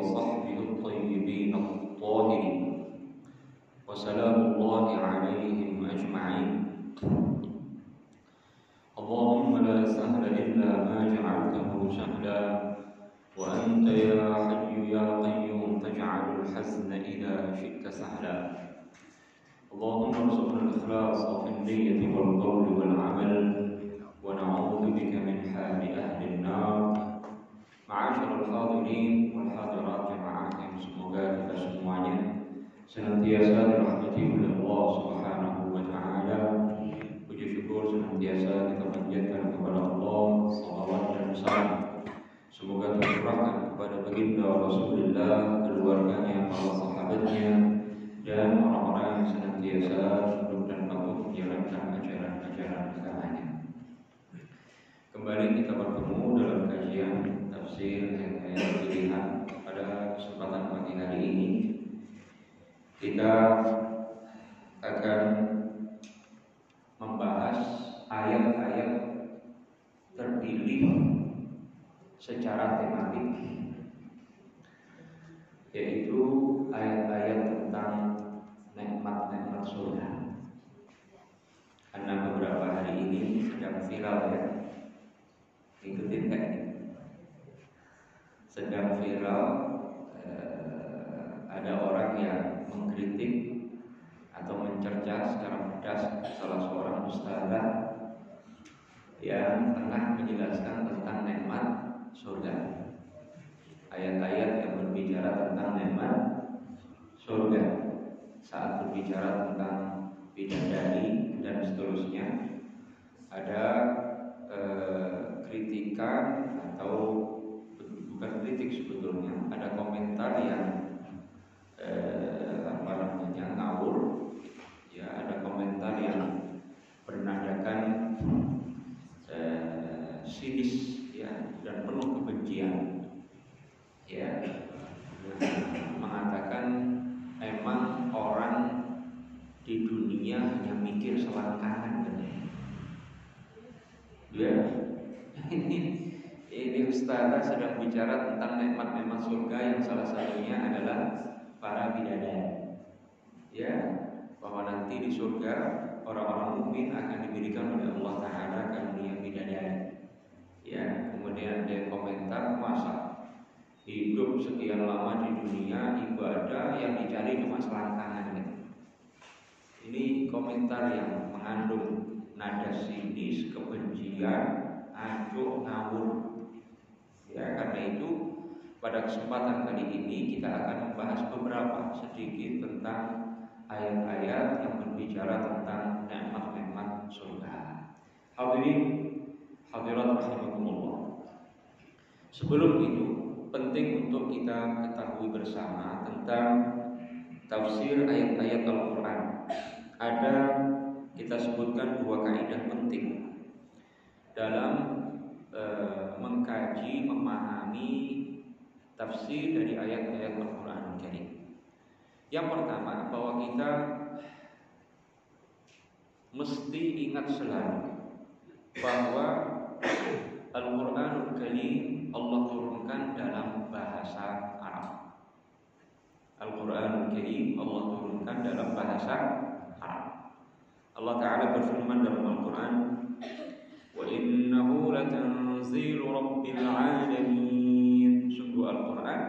وصحبه الطيبين الطاهرين وسلام الله عليهم أجمعين. اللهم لا سهل إلا ما جعلته سهلا وأنت يا حي يا قيوم تجعل الحزن إذا شئت سهلا. اللهم ارزقنا الإخلاص في النية والقول والعمل ونعوذ بك من حال أهل النار. Ma'asyiral hadirin wal hadirat jamaah yang semoga kita semuanya senantiasa dirahmati oleh Allah Subhanahu wa taala. Puji syukur senantiasa kita panjatkan kepada Allah, salawat dan salam semoga tercurahkan kepada baginda Rasulullah, keluarganya, para sahabatnya dan orang-orang yang senantiasa tunduk dan patuh menjalankan ajaran-ajaran agamanya. Kembali kita bertemu dalam kajian tafsir ayat-ayat pilihan. Pada kesempatan pagi hari ini kita akan membahas ayat-ayat terpilih secara tematik, yaitu ayat-ayat tentang nikmat-nikmat surga. Karena beberapa hari ini sedang viral ya, ikutin kan? Sedang viral ada orang yang mengkritik atau mencerca secara pedas salah seorang ustazah yang tengah menjelaskan tentang nikmat surga. Ayat-ayat yang berbicara tentang nikmat surga, saat berbicara tentang bidadari dan seterusnya, ada kritikan atau bukan kritik sebetulnya, ada komentar yang ngawur, ya, ada komentar yang bernadakan sinis, ya, dan penuh kebencian, ya, mengatakan emang orang di dunia hanya mikir selangkangan, ya. Ini ustazah sedang bicara tentang nikmat-nikmat surga yang salah satunya adalah para bidadari, ya, bahwa nanti di surga orang-orang mukmin akan diberikan oleh Allah Taala karunia bidadari, ya. Kemudian dia komentar, masa hidup sekian lama di dunia ibadah yang dicari cuma selangkangan, ya. Ini komentar yang mengandung nada sinis, kebencian, acuh, ngawur. Ya, karena itu pada kesempatan kali ini kita akan membahas beberapa sedikit tentang ayat-ayat yang berbicara tentang nikmat-nikmat surga. Hadirin hadirat rahimakumullah. Sebelum itu penting untuk kita ketahui bersama tentang tafsir ayat-ayat Al-Quran. Ada kita sebutkan dua kaidah penting dalam mengkaji, memahami tafsir dari ayat-ayat Al-Quran Karim. Yang pertama, bahwa kita mesti ingat selalu bahwa Al-Quran Karim Allah turunkan dalam bahasa Arab. Al-Quran Karim Allah turunkan dalam bahasa Arab. Allah Ta'ala berfirman dalam Al-Quran, wa innahu latanzilu rabbil alamin. Sungguh Al-Quran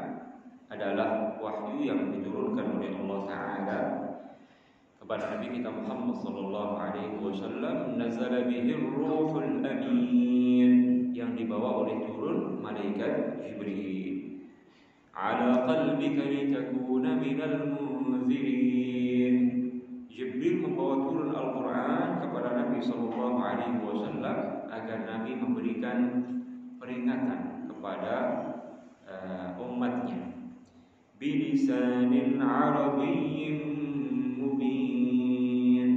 adalah wahyu yang diturunkan oleh Allah Ta'ala kepada Nabi kita Muhammad sallallahu alaihi wasallam. Nazala bihi ruhul amin, yang dibawa oleh turun malaikat Jibril. Ala qalbika litakuna minal munzirin. Jibril membawa turun Al-Quran kepada Nabi sallallahu alaihi wasallam agar Nabi memberikan peringatan kepada umatnya. Bilisanin Arabiyyin mubin.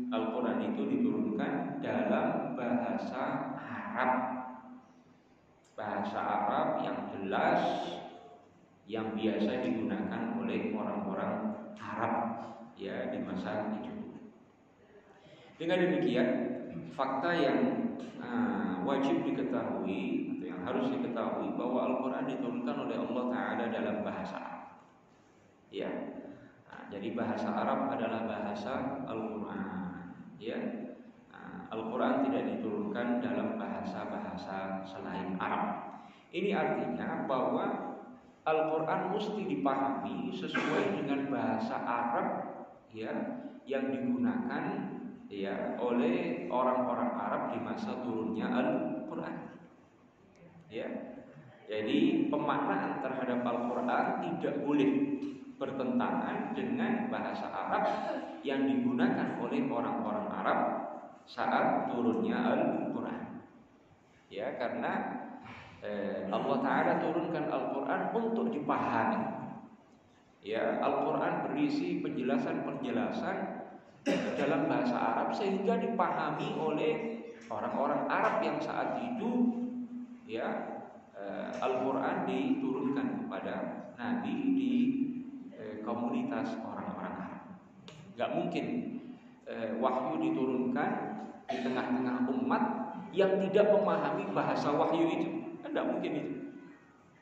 Al-Quran itu diturunkan dalam bahasa Arab, bahasa Arab yang jelas, yang biasa digunakan oleh orang-orang Arab, ya, di masa itu. Dengan demikian, fakta yang wajib diketahui atau yang harus diketahui bahwa Al-Quran diturunkan oleh Allah Ta'ala dalam bahasa Arab. Ya. Nah, jadi bahasa Arab adalah bahasa Al-Quran. Ya. Nah, Al-Quran tidak diturunkan dalam bahasa-bahasa selain Arab. Ini artinya bahwa Al-Quran mesti dipahami sesuai dengan bahasa Arab, ya, yang digunakan, ya, oleh orang-orang Arab di masa turunnya Al-Quran. Ya. Jadi pemaknaan terhadap Al-Quran tidak boleh bertentangan dengan bahasa Arab yang digunakan oleh orang-orang Arab saat turunnya Al-Quran. Ya, karena Allah Ta'ala turunkan Al-Quran untuk dipahami. Ya, Al-Quran berisi penjelasan-penjelasan dalam bahasa Arab sehingga dipahami oleh orang-orang Arab yang saat itu, ya, Al-Quran diturunkan kepada Nabi di komunitas orang-orang Arab. Gak mungkin wahyu diturunkan di tengah-tengah umat yang tidak memahami bahasa wahyu itu. Tidak mungkin itu.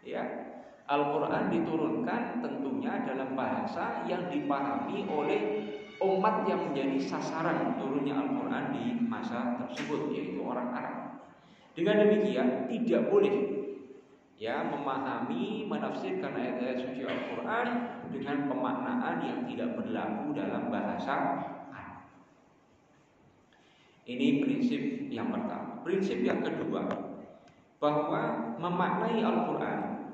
Ya, Al-Quran diturunkan tentunya dalam bahasa yang dipahami oleh umat yang menjadi sasaran turunnya Al-Quran di masa tersebut, yaitu orang Arab. Dengan demikian tidak boleh, ya, memahami, menafsirkan ayat-ayat suci Al-Quran dengan pemaknaan yang tidak berlaku dalam bahasa Arab. Ini prinsip yang pertama. Prinsip yang kedua, bahwa memaknai Al-Quran,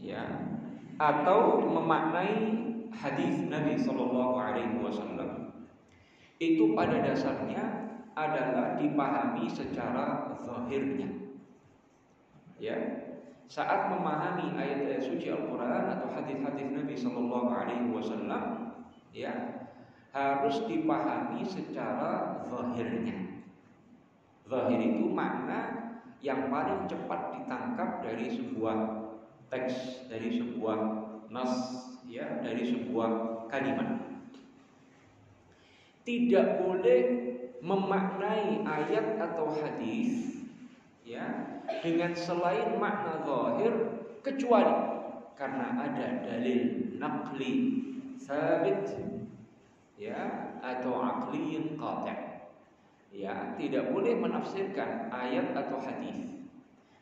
ya, atau memaknai hadis Nabi SAW itu pada dasarnya adalah dipahami secara zahirnya. Ya, saat memahami ayat-ayat suci Al-Quran atau hadis-hadis Nabi SAW, ya, harus dipahami secara zahirnya. Zahir itu makna yang paling cepat ditangkap dari sebuah teks, dari sebuah nas, ya, dari sebuah kalimat. Tidak boleh memaknai ayat atau hadis, ya, dengan selain makna zahir, kecuali karena ada dalil naqli sabit, ya, atau aqli qati'. Ya, tidak boleh menafsirkan ayat atau hadis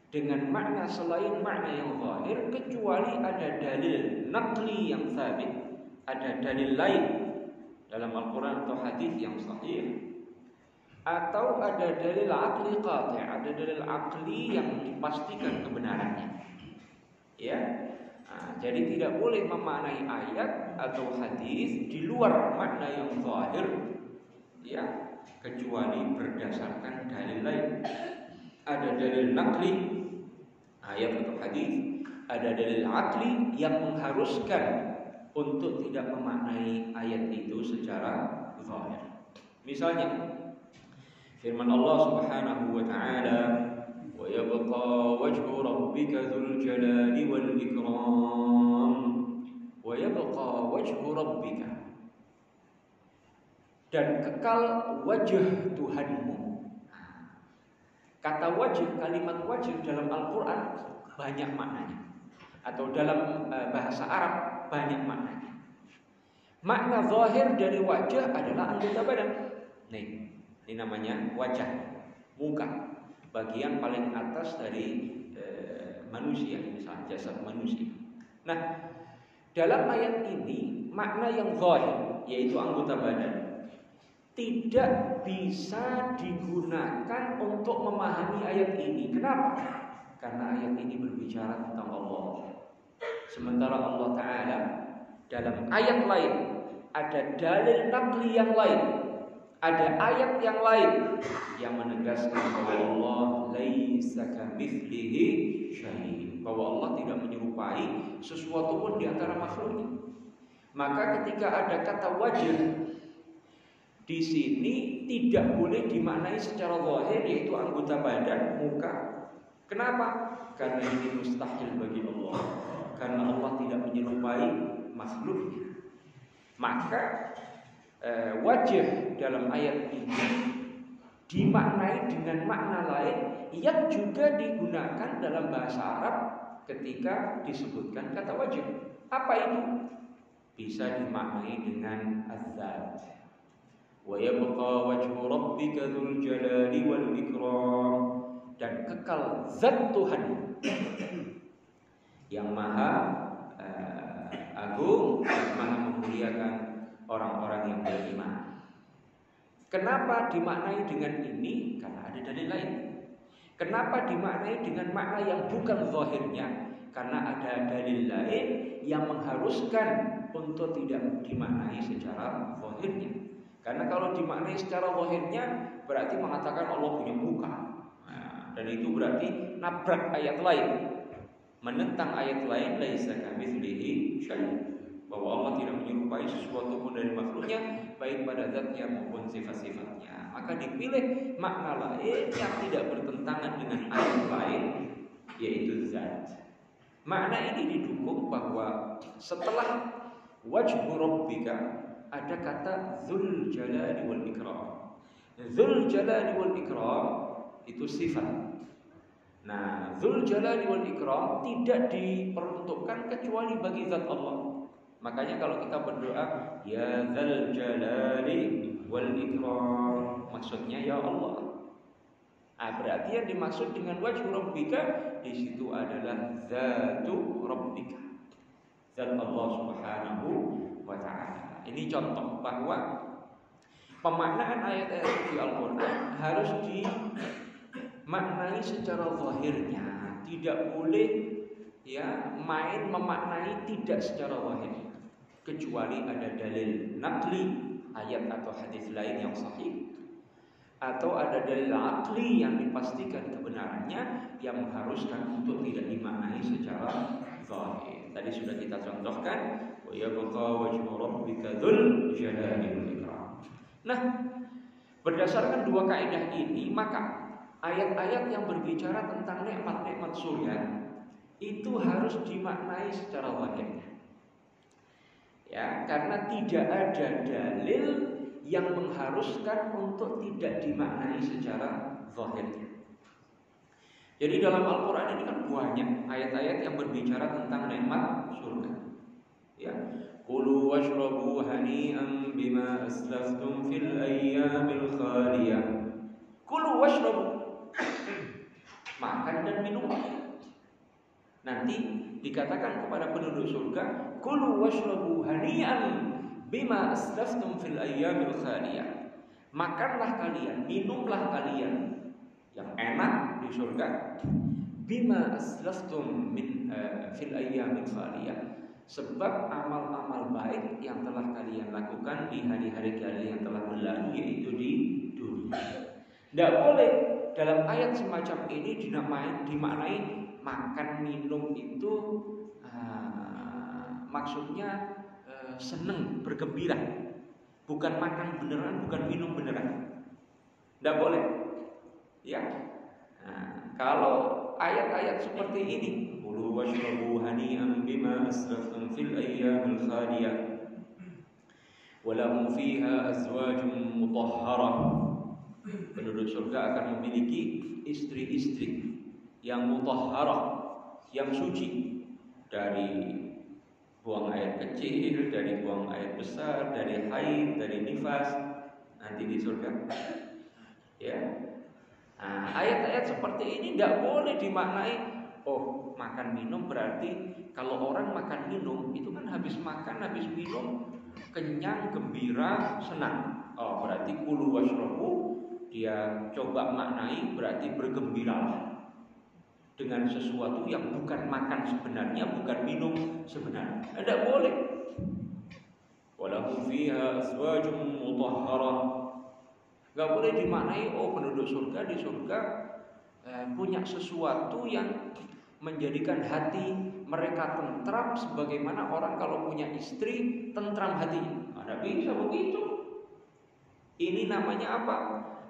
dengan makna selain makna yang zahir kecuali ada dalil naqli yang sabit, ada dalil lain dalam Al-Quran atau hadis yang sahih, atau ada dalil aqli qati', ada dalil aqli yang dipastikan kebenarannya. Ya, nah, jadi tidak boleh memaknai ayat atau hadis di luar makna yang zahir, ya, kecuali berdasarkan dalil lain. Ada dalil naqli, ayat atau hadis, ada dalil aqli yang mengharuskan untuk tidak memaknai ayat itu secara zahir. Misalnya firman Allah Subhanahu wa taala, "Wa yabqa wajhu rabbika dzul jalali wal ikram." Wa yabqa wajhu rabbika, dan kekal wajah Tuhanmu. Kata wajah, kalimat wajah dalam Al-Quran banyak maknanya, atau dalam bahasa Arab banyak maknanya. Makna zahir dari wajah adalah anggota badan. Nih, ini namanya wajah, muka, bagian paling atas dari manusia, misalnya jasad manusia. Nah, dalam ayat ini makna yang zahir, yaitu anggota badan, tidak bisa digunakan untuk memahami ayat ini. Kenapa? Karena ayat ini berbicara tentang Allah. Sementara Allah Ta'ala dalam ayat lain ada dalil naqli yang lain, ada ayat yang lain yang menegaskan bahwa Allah laisa kamitslihi syai', bahwa Allah tidak menyerupai sesuatu pun di antara makhluknya. Maka ketika ada kata wajah di sini tidak boleh dimaknai secara zahir, yaitu anggota badan, muka. Kenapa? Karena ini mustahil bagi Allah, karena Allah tidak menyerupai makhluknya. Maka wajah dalam ayat ini dimaknai dengan makna lain yang juga digunakan dalam bahasa Arab ketika disebutkan kata wajib. Apa itu? Bisa dimaknai dengan az-zat. Wa yabqa wajhu rabbika dzul jalali wal ikram, dan kekal zat Tuhan yang maha agung dan maha memuliakan orang-orang yang beriman. Kenapa dimaknai dengan ini? Karena ada dalil lain. Kenapa dimaknai dengan makna yang bukan zahirnya? Karena ada dalil lain yang mengharuskan untuk tidak dimaknai secara zahirnya. Karena kalau dimaknai secara zahirnya berarti mengatakan Allah punya muka. Nah, dan itu berarti nabrak ayat lain, menentang ayat lain, laisa kamitslihi syai', bahwa Allah tidak menyerupai sesuatu pun dari makhluknya, baik pada zatnya maupun sifat-sifatnya. Maka dipilih makna lain yang tidak bertentangan dengan ayat lain, yaitu zat. Makna ini didukung bahwa setelah wajhu rabbika ada kata dzul jalali wal ikram. Dzul jalali wal ikram itu sifat. Nah, dzul jalali wal ikram tidak diperuntukkan kecuali bagi zat Allah. Makanya kalau kita berdoa ya dzal jalali wal ikram, maksudnya ya Allah. Berarti yang dimaksud dengan wajhu rabbika di situ adalah zatu rabbika, zat Allah Subhanahu wa taala. Ini contoh bahwa pemaknaan ayat-ayat di Al-Qur'an harus dimaknai secara zahirnya, tidak boleh ya main memaknai tidak secara zahir, kecuali ada dalil naqli, ayat atau hadis lain yang sahih, atau ada dalil aqli yang dipastikan kebenarannya yang mengharuskan untuk tidak dimaknai secara zahir. Tadi sudah kita contohkan wa yabqa wajhu rabbika dzul jalali wal ikram. Nah, berdasarkan dua kaidah ini, maka ayat-ayat yang berbicara tentang nikmat-nikmat surga itu harus dimaknai secara zahir. Ya, karena tidak ada dalil yang mengharuskan untuk tidak dimaknai secara zahirnya. Jadi dalam Al-Quran ini kan banyak ayat-ayat yang berbicara tentang nikmat surga. Ya, kulu washrabu hani'an bima aslaftum fil ayyamil khaliyah. Kulu washrabu, makan dan minum. Nanti dikatakan kepada penduduk surga, kulu washrabu hani'an bima aslaftum fil ayyamil khaliyah. Makanlah kalian, minumlah kalian yang enak di surga, bima aslaftum min fil ayyamil khaliyah, sebab amal-amal baik yang telah kalian lakukan di hari-hari kalian yang telah berlalu, yaitu di dunia. Tidak boleh dalam ayat semacam ini dimaknai makan minum itu maksudnya seneng, bergembira, bukan makan beneran, bukan minum beneran. Tidak boleh. Ya. Nah, kalau ayat-ayat seperti ini, kulu washrabu hani'an bima asraftum fil ayyamil khaliyah wa lahum fiha azwajun mutahharah. Penduduk surga akan memiliki istri-istri yang mutahharah, yang suci dari buang air kecil, dari buang air besar, dari haid, dari nifas, nanti di surga. Ya. Nah, ayat-ayat seperti ini tidak boleh dimaknai, oh makan minum berarti kalau orang makan minum itu kan habis makan, habis minum kenyang, gembira, senang. Oh berarti kulu washrabu, dia coba maknai berarti bergembiralah dengan sesuatu yang bukan makan sebenarnya, bukan minum sebenarnya. Tidak boleh. Walahum fiha azwajun mutahharah. Gak boleh dimaknai, oh penduduk surga di surga punya sesuatu yang menjadikan hati mereka tentram, sebagaimana orang kalau punya istri tentram hatinya. Ada bisa begitu. Ini namanya apa?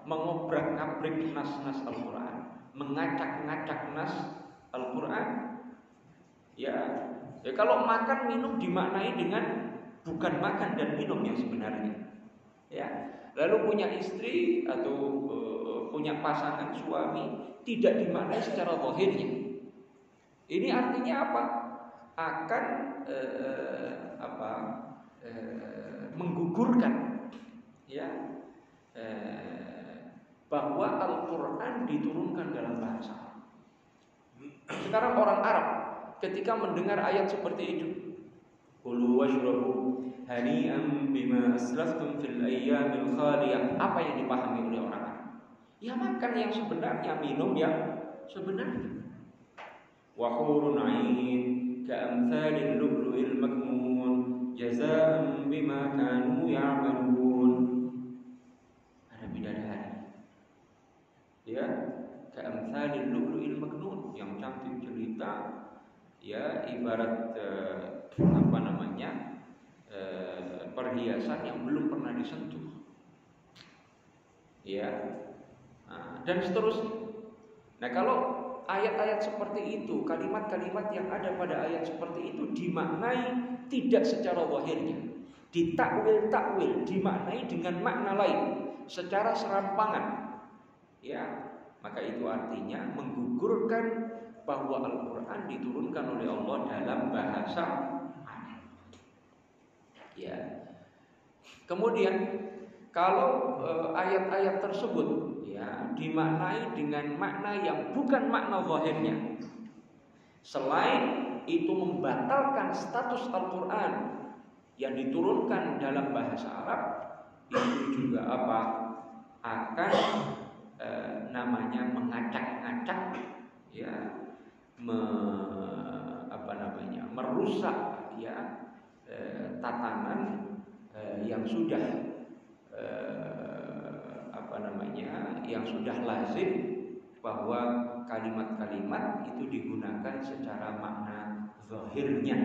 Mengobrak-abrik nas-nas Al-Quran, mengacak-ngacak nas Al-Quran. Ya, kalau makan minum dimaknai dengan bukan makan dan minum yang sebenarnya. Ya. Lalu punya istri atau punya pasangan suami tidak dimaknai secara zahirnya. Ini artinya apa? Akan menggugurkan ya bahwa Al-Quran diturunkan dalam bahasa. Sekarang orang Arab ketika mendengar ayat seperti itu, Kulu washrabu hani'an bima aslaftum fil ayyamil khaliyah, apa yang dipahami oleh orang Arab? Ya makan yang sebenarnya, minum yang sebenarnya. Wa hurun 'ain ka'amthalil lu'lu'il maknun jazaa'an bima kanu ya'malun. Ada bidadari. Ya, ka'amthalil lu'lu'il maknun, yang cantik jelita, ya ibarat perhiasan yang belum pernah disentuh. Ya. Dan seterusnya. Nah, kalau ayat-ayat seperti itu, kalimat-kalimat yang ada pada ayat seperti itu dimaknai tidak secara zahirnya, ditakwil-takwil, dimaknai dengan makna lain secara serampangan, ya, maka itu artinya menggugurkan bahwa Al-Quran diturunkan oleh Allah dalam bahasa Arab. Ya. Kemudian kalau ayat-ayat tersebut ya dimaknai dengan makna yang bukan makna zahirnya, selain itu membatalkan status Al-Quran yang diturunkan dalam bahasa Arab, itu juga apa? Akan namanya mengacak-ngacak, ya, merusak ya tatanan yang sudah yang sudah lazim bahwa kalimat-kalimat itu digunakan secara makna zahirnya,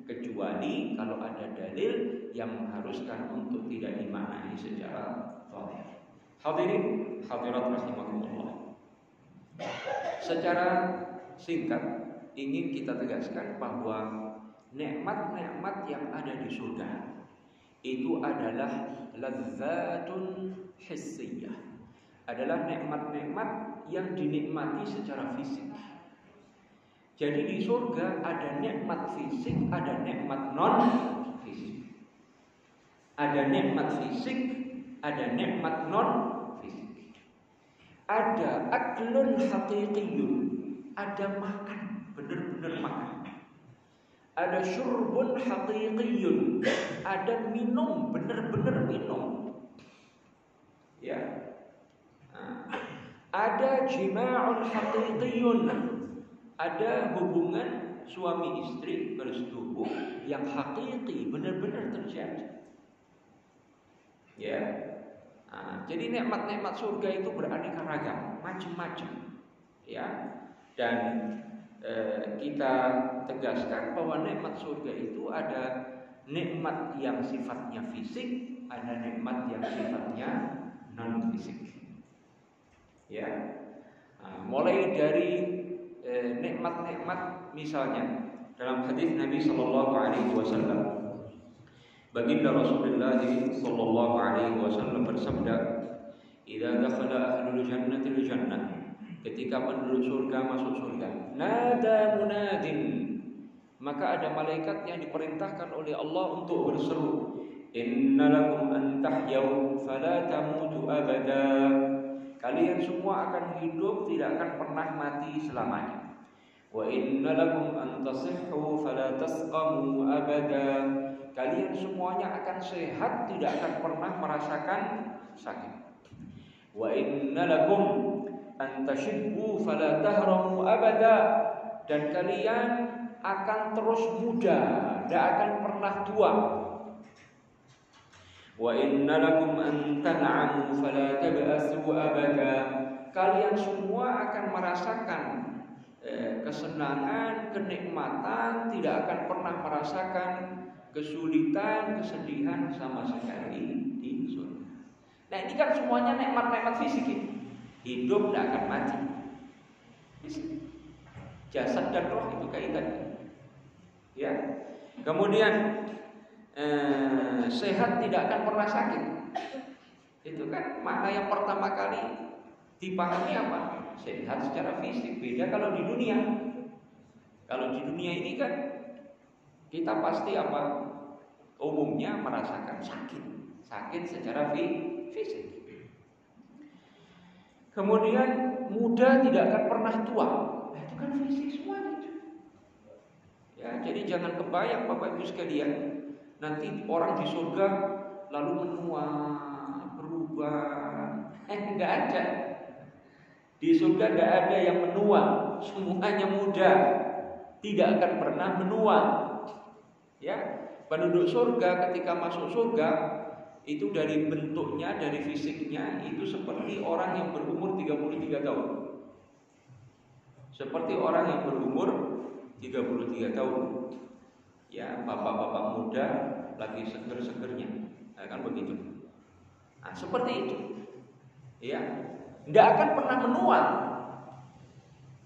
kecuali kalau ada dalil yang mengharuskan untuk tidak dimaknai secara zahir. Hadirin hadirat rahimakumullah. Secara singkat ingin kita tegaskan bahwa nikmat-nikmat yang ada di surga itu adalah lazzatun hissiyah, adalah nikmat-nikmat yang dinikmati secara fisik. Jadi di surga ada nikmat fisik, ada nikmat non fisik. Ada nikmat fisik, ada nikmat non fisik. Ada aklun haqiqiyun, ada makan, benar-benar makan. Ada syurbun haqiqiyun, ada minum, benar-benar minum. Ya. Ada jima'un haqiqiyun, ada hubungan suami istri bersetubuh yang hakiki, benar-benar terjadi. Ya. Jadi nikmat-nikmat surga itu beraneka ragam, macam-macam. Ya. Dan kita tegaskan bahwa nikmat surga itu ada nikmat yang sifatnya fisik, ada nikmat yang sifatnya non fisik. Ya, mulai dari nikmat-nikmat, misalnya dalam hadis Nabi Sallallahu Alaihi Wasallam, baginda Rasulullah Sallallahu Alaihi Wasallam bersabda, "Idza dakhala ahlul jannati al-jannah," ketika penduduk surga masuk surga, nada munadin, maka ada malaikat yang diperintahkan oleh Allah untuk berseru, "Inna lakum an tahyaw fala tamutu abada." Kalian semua akan hidup, tidak akan pernah mati selamanya. Wa inna lakum an tasihhu fala tasqamu abada. Kalian semuanya akan sehat, tidak akan pernah merasakan sakit. Wa inna lakum an tashibbu fala tahramu abada. Dan kalian akan terus muda, tidak akan pernah tua. Wa inna lakum an tan'amu fala tab'asu abada. Kalian semua akan merasakan kesenangan, kenikmatan, tidak akan pernah merasakan kesulitan, kesedihan sama sekali di surga. Nah, ini kan semuanya nikmat-nikmat fisik ini. Hidup tidak akan mati. Fisik. Jasad dan roh itu kaitannya. Ya. Kemudian sehat, tidak akan pernah sakit. Itu kan makna yang pertama kali dipahami apa? Sehat secara fisik. Beda kalau di dunia. Kalau di dunia ini kan kita pasti umumnya merasakan sakit secara fisik. Kemudian muda tidak akan pernah tua. Nah, itu kan fisik semua itu. Ya, jadi jangan kebayang Bapak Ibu sekalian, nanti orang di surga lalu menua, berubah. Enggak ada. Di surga enggak ada yang menua, semuanya muda. Tidak akan pernah menua. Ya, penduduk surga ketika masuk surga itu dari bentuknya, dari fisiknya itu seperti orang yang berumur 33 tahun. Seperti orang yang berumur 33 tahun. Ya, bapak-bapak muda lagi seger-segernya. Nah, kan begitu. Nah, seperti itu. Ya, tidak akan pernah menua.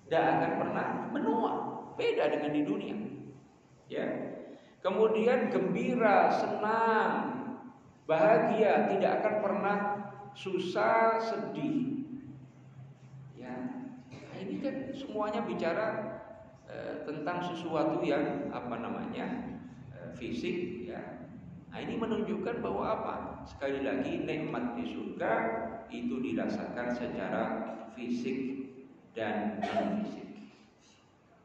Tidak akan pernah menua. Beda dengan di dunia. Ya. Kemudian gembira, senang, bahagia, tidak akan pernah susah, sedih. Ya, nah ini kan semuanya bicara tentang sesuatu yang fisik. Ya, nah ini menunjukkan bahwa sekali lagi nikmat di surga itu dirasakan secara fisik dan non fisik.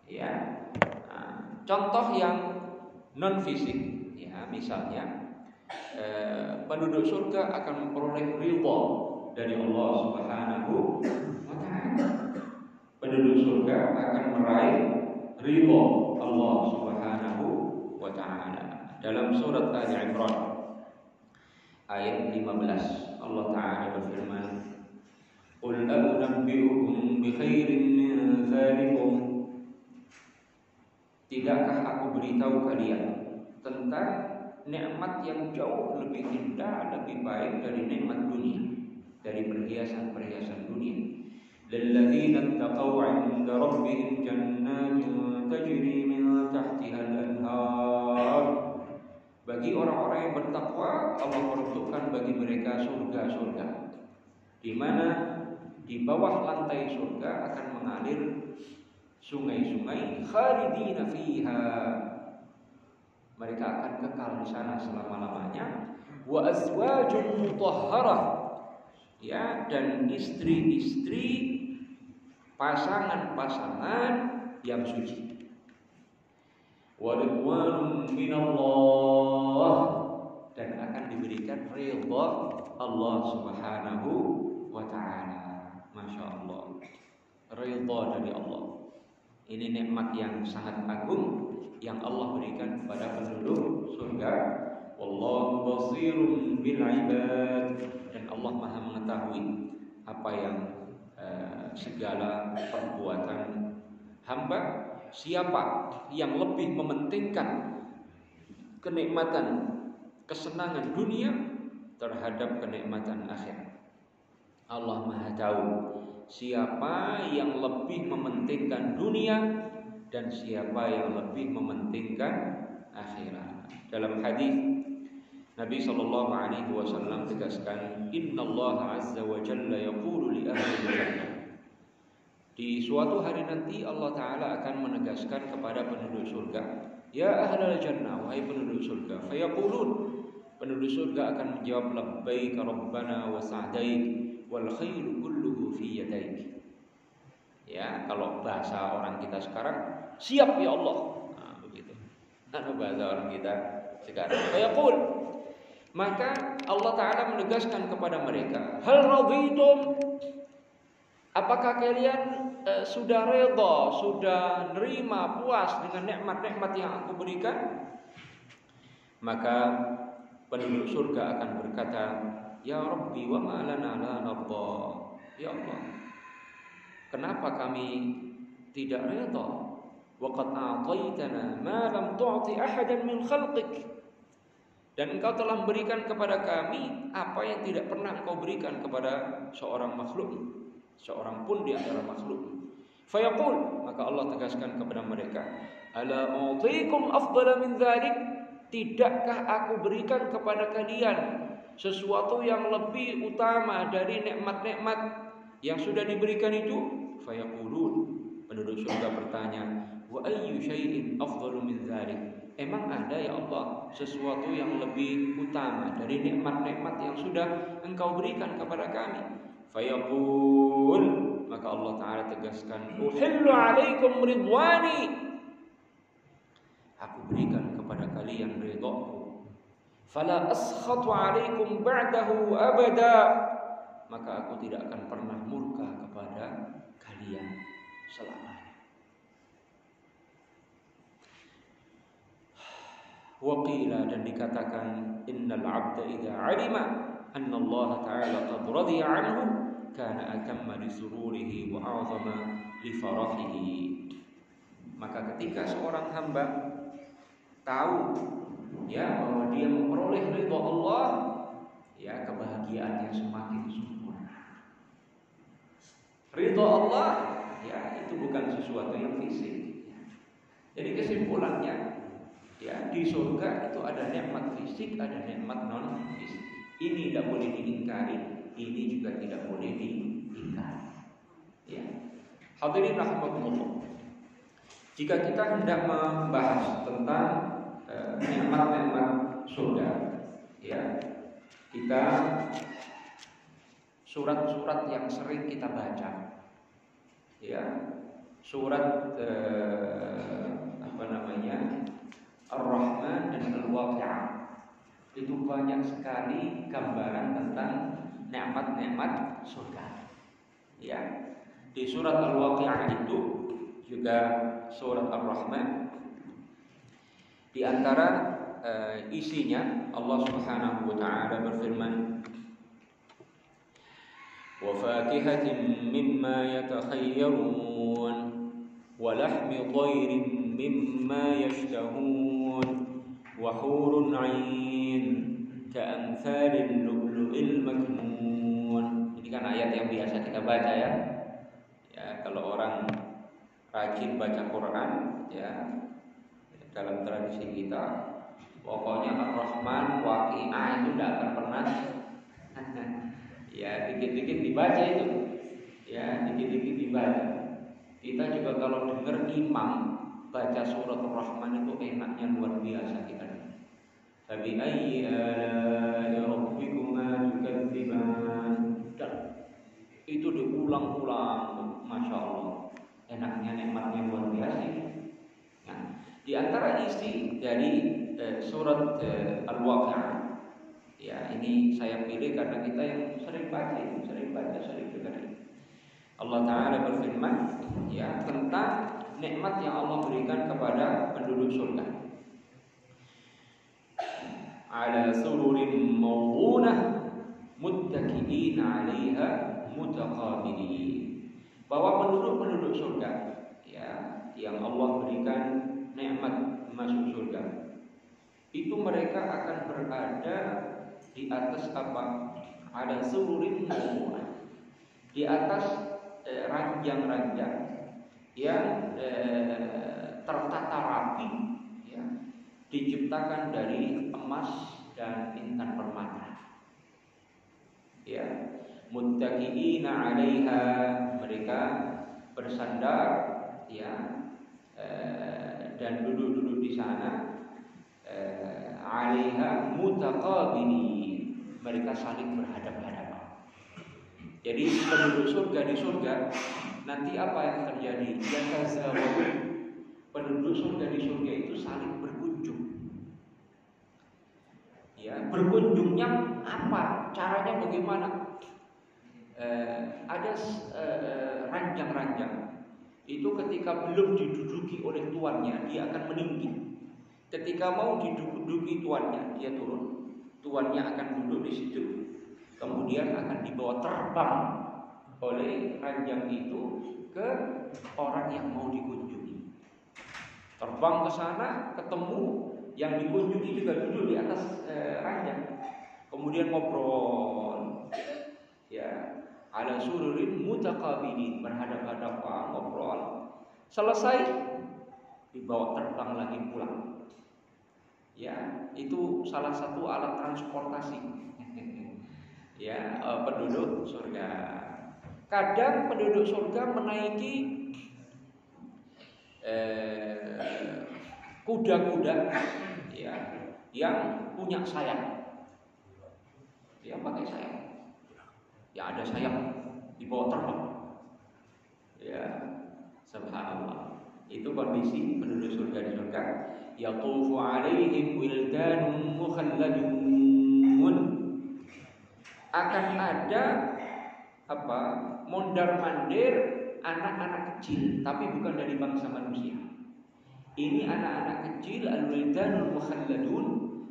Ya, nah, contoh yang non fisik, ya misalnya. Penduduk surga akan memperoleh ridha dari Allah Subhanahu wa taala. Penduduk surga akan meraih ridha Allah Subhanahu wa taala. Dalam surat Ali Imran ayat 15 Allah taala berfirman, "Qul a'unabbi'ukum bi khairin min dzalikum." Tidakkah aku beritahu kalian tentang nikmat yang jauh lebih indah, lebih baik dari nikmat dunia, dari perhiasan-perhiasan dunia. Lilladzina taqaw 'inda rabbihim jannatun tajri min tahtiha al-anhar. Bagi orang-orang yang bertakwa, Allah peruntukkan bagi mereka surga-surga di mana di bawah lantai surga akan mengalir sungai-sungai khalidina fiha. Mereka akan kekal di sana selama-lamanya. Wa azwajun mutahharah, ya, dan istri-istri, pasangan-pasangan yang suci. Wa ridwanun minallah, dan akan diberikan ridha Allah Subhanahu wa taala. Masya Allah, ridha dari Allah. Ini nikmat yang sangat agung yang Allah berikan kepada penduduk surga. Wallahu basirun bil ibad, dan Allah Maha mengetahui apa yang segala perbuatan hamba. Siapa yang lebih mementingkan kenikmatan, kesenangan dunia terhadap kenikmatan akhirat? Allah Maha tahu siapa yang lebih mementingkan dunia dan siapa yang lebih mementingkan akhirat. Dalam hadis Nabi sallallahu alaihi wasallam tegaskan, "Innallaha 'azza wa jalla yaqulu li ahli jannah." Di suatu hari nanti Allah taala akan menegaskan kepada penduduk surga, "Ya ahlal jannah, wahai penduduk surga." Fayaqulun, penduduk surga akan menjawab, "Labbaik rabbana wa sa'daik wal khairu kulluhu fi yadaik." Ya, kalau bahasa orang kita sekarang, siap ya Allah. Nah, begitu. Nah, bahasa orang kita sekarang. Fayaqul, maka Allah Ta'ala menegaskan kepada mereka, hal raditum, apakah kalian sudah redha, sudah nerima, puas dengan nikmat-nikmat yang aku berikan? Maka penduduk surga akan berkata, ya Rabbi wa ma lana la narda. Ya Allah, kenapa kami tidak redha? Wa qad a'taytana ma lam tu'ti ahadan min khalqik. Dan engkau telah memberikan kepada kami apa yang tidak pernah engkau berikan kepada seorang makhluk, seorang pun di antara makhluk. Fayaqul, maka Allah tegaskan kepada mereka, ala u'tikum afdala min dzalik, tidakkah aku berikan kepada kalian sesuatu yang lebih utama dari nikmat-nikmat yang sudah diberikan itu? Fayaqulun, penduduk surga bertanya, wa Wa ayyu syai'in afdalu min dzalik? Emang ada ya Allah sesuatu yang lebih utama dari nikmat-nikmat yang sudah Engkau berikan kepada kami? Fayaqul, maka Allah Ta'ala tegaskan, uhillu alaikum ridwani, aku berikan kepada kalian ridhaku. Fala askhatu alaikum ba'dahu abada, maka aku tidak akan pernah murka kepada kalian selamanya. Waqila, dan dikatakan, innal 'abda idza 'alima anna Allah Ta'ala qad radiya 'anhu kana atamma li sururihi wa a'zama li farahihi. Maka ketika seorang hamba tahu ya bahwa dia memperoleh ridha Allah, ya kebahagiaannya semakin sempurna. Ridha Allah ya itu bukan sesuatu yang fisik. Jadi kesimpulannya, ya di surga itu ada nikmat fisik, ada nikmat non fisik. Ini tidak boleh diingkari, ini juga tidak boleh diingkari. Ya. Hadirin rahimakumullah. Jika kita hendak membahas tentang nikmat-nikmat surga, ya, kita surat-surat yang sering kita baca, ya, surat Ar-Rahman dan Al-Waqi'ah, itu banyak sekali gambaran tentang nikmat-nikmat surga. Ya, di surat Al-Waqi'ah itu juga surat Ar-Rahman, di antara isinya Allah Subhanahu wa taala berfirman, wa fakihatin mimma yatakhayyarun wa lahmi thayrin mimma yashtahun wa hurun 'ain ka'amthalil lu'lu'il maknun. Ini kan ayat yang biasa kita baca ya. Ya, kalau orang rajin baca Quran ya, dalam tradisi kita pokoknya Ar-Rahman, Waqi'ah itu tidak akan pernah ya dikit-dikit dibaca itu. Ya, dikit-dikit dibaca. Kita juga kalau dengar imam baca surat Ar-Rahman itu enaknya luar biasa kita. Fabi ayyi ala'i rabbikuma tukadziban. Itu diulang-ulang, masya Allah. Enaknya nikmatnya luar biasa. Nah, di antara isi dari surat Al-Waqi'ah, ya ini saya pilih karena kita yang sering baca, sering dengar. Allah Ta'ala berfirman ya tentang nikmat yang Allah berikan kepada penduduk surga. Ala sururin mawunah muttaki'in 'alaiha mutaqabilin. Bahwa penduduk surga ya yang Allah berikan nikmat masuk surga, itu mereka akan berada di atas apa? Ada sururin mawunah, di atas ranjang-ranjang yang tertata rapi, ya, diciptakan dari emas dan intan permata. Ya, muttaqiina 'alaiha, mereka bersandar, ya, dan duduk-duduk di sana. 'Alaiha mutaqabilin, mereka saling berhadapan-hadapan. Jadi penduduk surga di surga nanti apa yang terjadi? Yatazawwajun. Penduduk surga di surga itu saling berkunjung. Ya, berkunjungnya apa? Caranya bagaimana? Ada ranjang-ranjang. Itu ketika belum diduduki oleh tuannya, dia akan meninggi. Ketika mau diduduki tuannya, dia turun. Tuannya akan duduk di situ. Kemudian akan dibawa terbang oleh ranjang itu ke orang yang mau dikunjungi. Terbang ke sana, ketemu yang dikunjungi juga duduk di atas ranjang. Kemudian ngobrol. Ya, ala sururin mutaqabilin, berhadap-hadapan, ngobrol. Selesai, dibawa terbang lagi pulang. Ya, itu salah satu alat transportasi. Ya, penduduk surga. Kadang penduduk surga menaiki kuda-kuda ya yang punya sayap. Dia pakai sayap. Ya ada sayap di bawah terbang. Ya, subhanallah. Itu kondisi penduduk surga di surga. Yatufu alaihim wildanun mukhalladun. Akan ada mondar-mandir anak-anak kecil, tapi bukan dari bangsa manusia. Ini anak-anak kecil al-wildanul mukhalladun,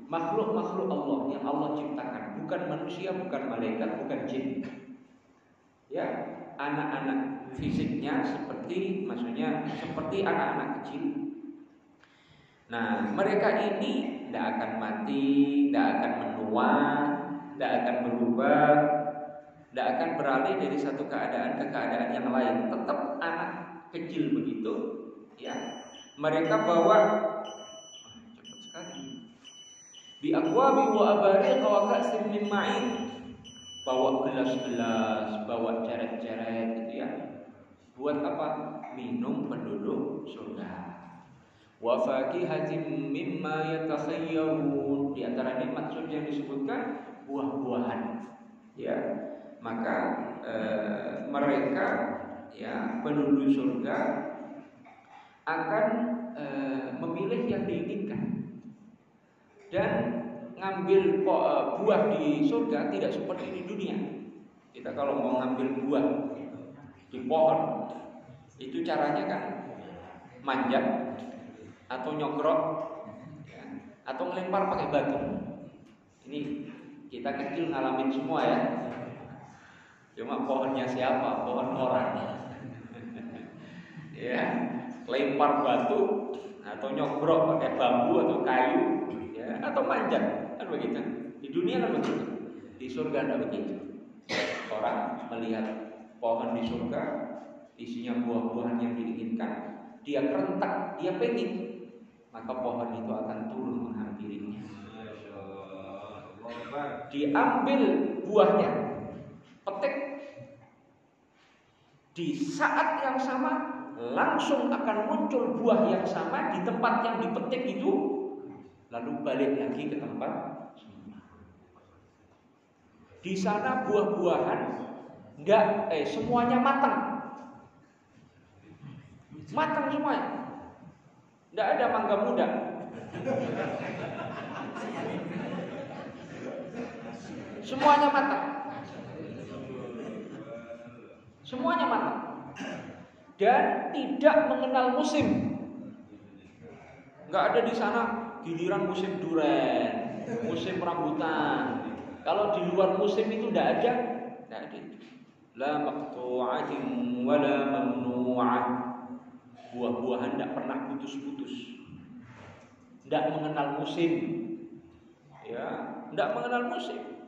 makhluk-makhluk Allah yang Allah ciptakan, bukan manusia, bukan malaikat, bukan jin. Ya, anak-anak fisiknya seperti anak-anak kecil. Nah, mereka ini tidak akan mati, tidak akan menua, tidak akan berubah, tidak akan beralih dari satu keadaan ke keadaan yang lain. Tetap anak kecil begitu, ya. Mereka bawa cepat sekali. Bi aqwabi wa abariq wa ka'sin min ma'in. Bawa gelas-gelas, bawa ceret-ceret gitu ya. Buat apa? Minum penduduk surga. Wa fakihatin mimma yatakhayyarun. Di antara nikmat surga yang disebutkan buah-buahan. Ya. Maka mereka ya penduduk surga akan memilih yang diinginkan dan ngambil buah di surga tidak seperti di dunia. Kita kalau mau ngambil buah di pohon itu caranya kan manjat atau nyogrok ya, atau ngelempar pakai batu. Ini kita kecil ngalamin semua ya. Cuma pohonnya siapa? Pohon orang. Ya, lempar batu atau nyogrok pakai bambu atau kayu, ya, atau manjat, kan begitu. Di dunia kan begitu, di surga tidak begitu. Orang melihat pohon di surga, isinya buah-buahan yang diinginkan, dia kerentak, dia pengen, maka pohon itu akan turun menghampirinya. Diambil buahnya, petik. Di saat yang sama langsung akan muncul buah yang sama di tempat yang dipetik itu, lalu balik lagi ke tempat semula. Di sana buah-buahan semuanya matang semuanya, tidak ada mangga muda. Semuanya matang. Dan tidak mengenal musim. Nggak ada di sana giliran musim duren, musim rambutan. Kalau di luar musim itu tidak ada. La maqtu'atin wa la mamnu'ah. Buah-buahan tidak pernah putus-putus. Tidak mengenal musim. Ya, tidak mengenal musim.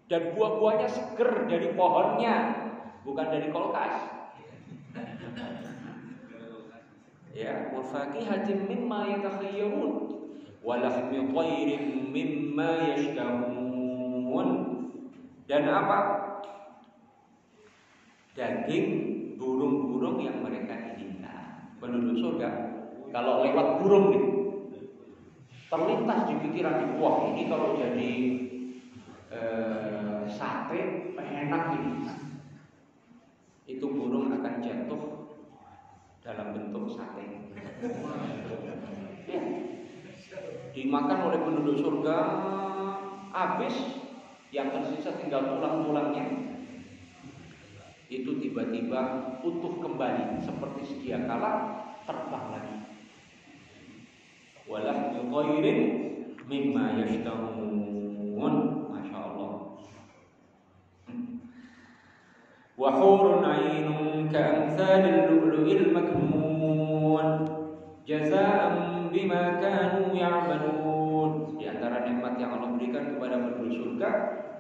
Dan buah-buahnya seger dari pohonnya, bukan dari kulkas. Ya, wa fakihatin mimma yatakhayyarun wa lahmi thayrin mimma yashtahun. Dan apa? Daging burung-burung yang mereka inginkan. Penduduk surga kalau lewat burung nih, terlintas di pikiran, wah ini kalau jadi sate enak ini. Itu burung akan jatuh dalam bentuk sate. Ya. Dimakan oleh penduduk surga, habis, yang tersisa tinggal tulang-tulangnya. Itu tiba-tiba utuh kembali seperti sedia kala, terbang lagi. Walahmi thayrin mimma yashtahun. Masya Allah. Wa hurun 'ainun ka'amsalil lu'lu'il maknun jazaa'an bima kanu ya'malun. Di antara nikmat yang Allah berikan kepada penduduk surga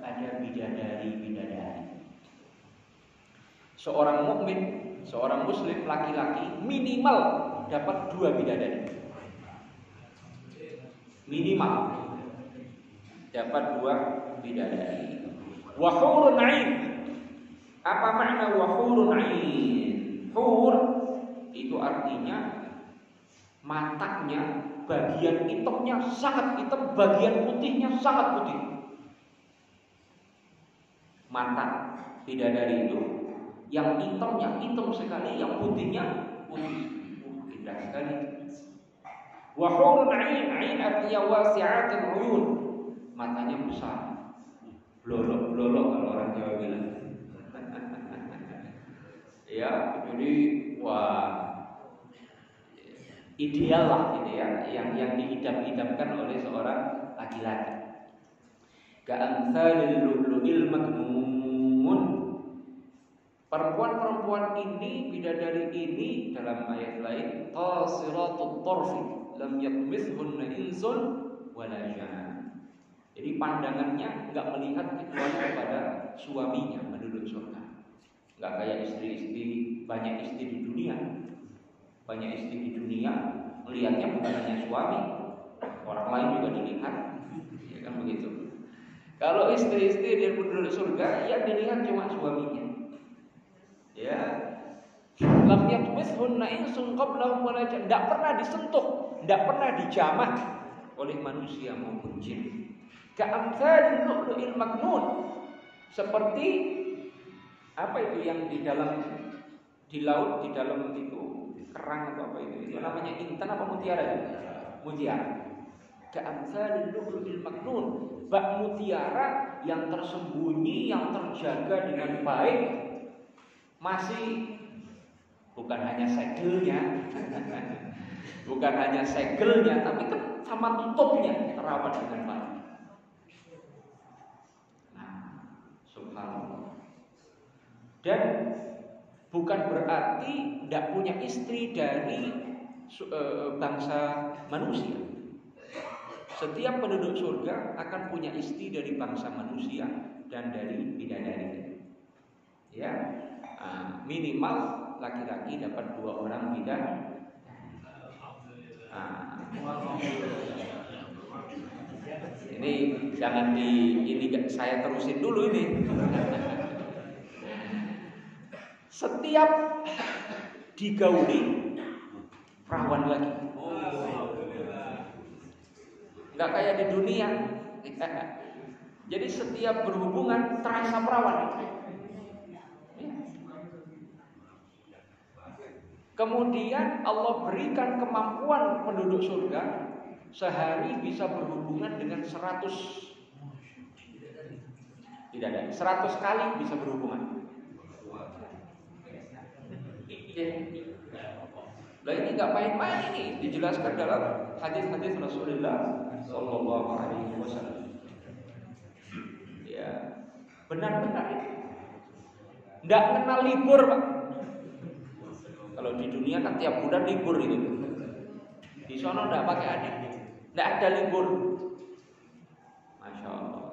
ada bidadari-bidadari. Seorang mukmin, seorang muslim laki-laki minimal dapat 2 bidadari. Minimal dapat 2 bidadari. Wa hurun 'ain. Apa makna wa hurun 'ain? Hur itu artinya matanya bagian hitamnya sangat hitam, bagian putihnya sangat putih. Mata bidadari itu yang hitamnya hitam sekali, yang putihnya putih. Indah sekali. Wa hurun 'ain artinya wasi'atul 'uyun. Matanya besar. Blolok-blolok kalau orang Jawa bilang. Ya, jadi ideal lah gitu ya, yang diidam-idamkan oleh seorang laki-laki. Ka'amsalil lu'lu'il maknun. Perempuan-perempuan ini, bidadari ini dalam ayat lain qasiratut tarfi lam yatmithunna insun wala jan. Jadi pandangannya enggak melihat kecuali kepada suaminya penduduk surga. Enggak kayak istri-istri, banyak istri di dunia. Banyak istri di dunia melihatnya bukan hanya suami, orang lain juga dilihat. Ya kan begitu. Kalau istri-istri dia penduduk surga, yang dilihat cuma suaminya. Ya, lam yatmithunna insun qablahum wala jan. Tidak pernah disentuh, tidak pernah dijamah oleh manusia maupun jin. Ka'amsalil lu'lu'il maknun. Seperti apa itu yang di dalam di laut, di dalam itu kerang atau apa itu? Itu namanya intan apa mutiara itu? Mutiara. Ka'amsalil lu'lu'il maknun. Bak mutiara yang tersembunyi, yang terjaga dengan baik, masih bukan hanya segelnya, bukan hanya segelnya, tapi sama tutupnya terawat dengan baik. Dan bukan berarti tidak punya istri dari bangsa manusia. Setiap penduduk surga akan punya istri dari bangsa manusia dan dari bidadari. Ya, minimal laki-laki dapat 2 orang bidadari. Ini jangan saya terusin dulu ini. Setiap digauli perawan lagi. Enggak kayak di dunia. Jadi setiap berhubungan terasa perawan. Kemudian Allah berikan kemampuan penduduk surga sehari bisa berhubungan dengan 100 kali bisa berhubungan. Nah ini nggak main-main, ini dijelaskan dalam hadis-hadis Rasulullah Sallallahu Alaihi Wasallam. Ya, benar-benar nggak kenal libur, Pak. Kalau di dunia kan tiap bulan libur itu. Di sana nggak pakai ada, nggak ada libur. Masya Allah.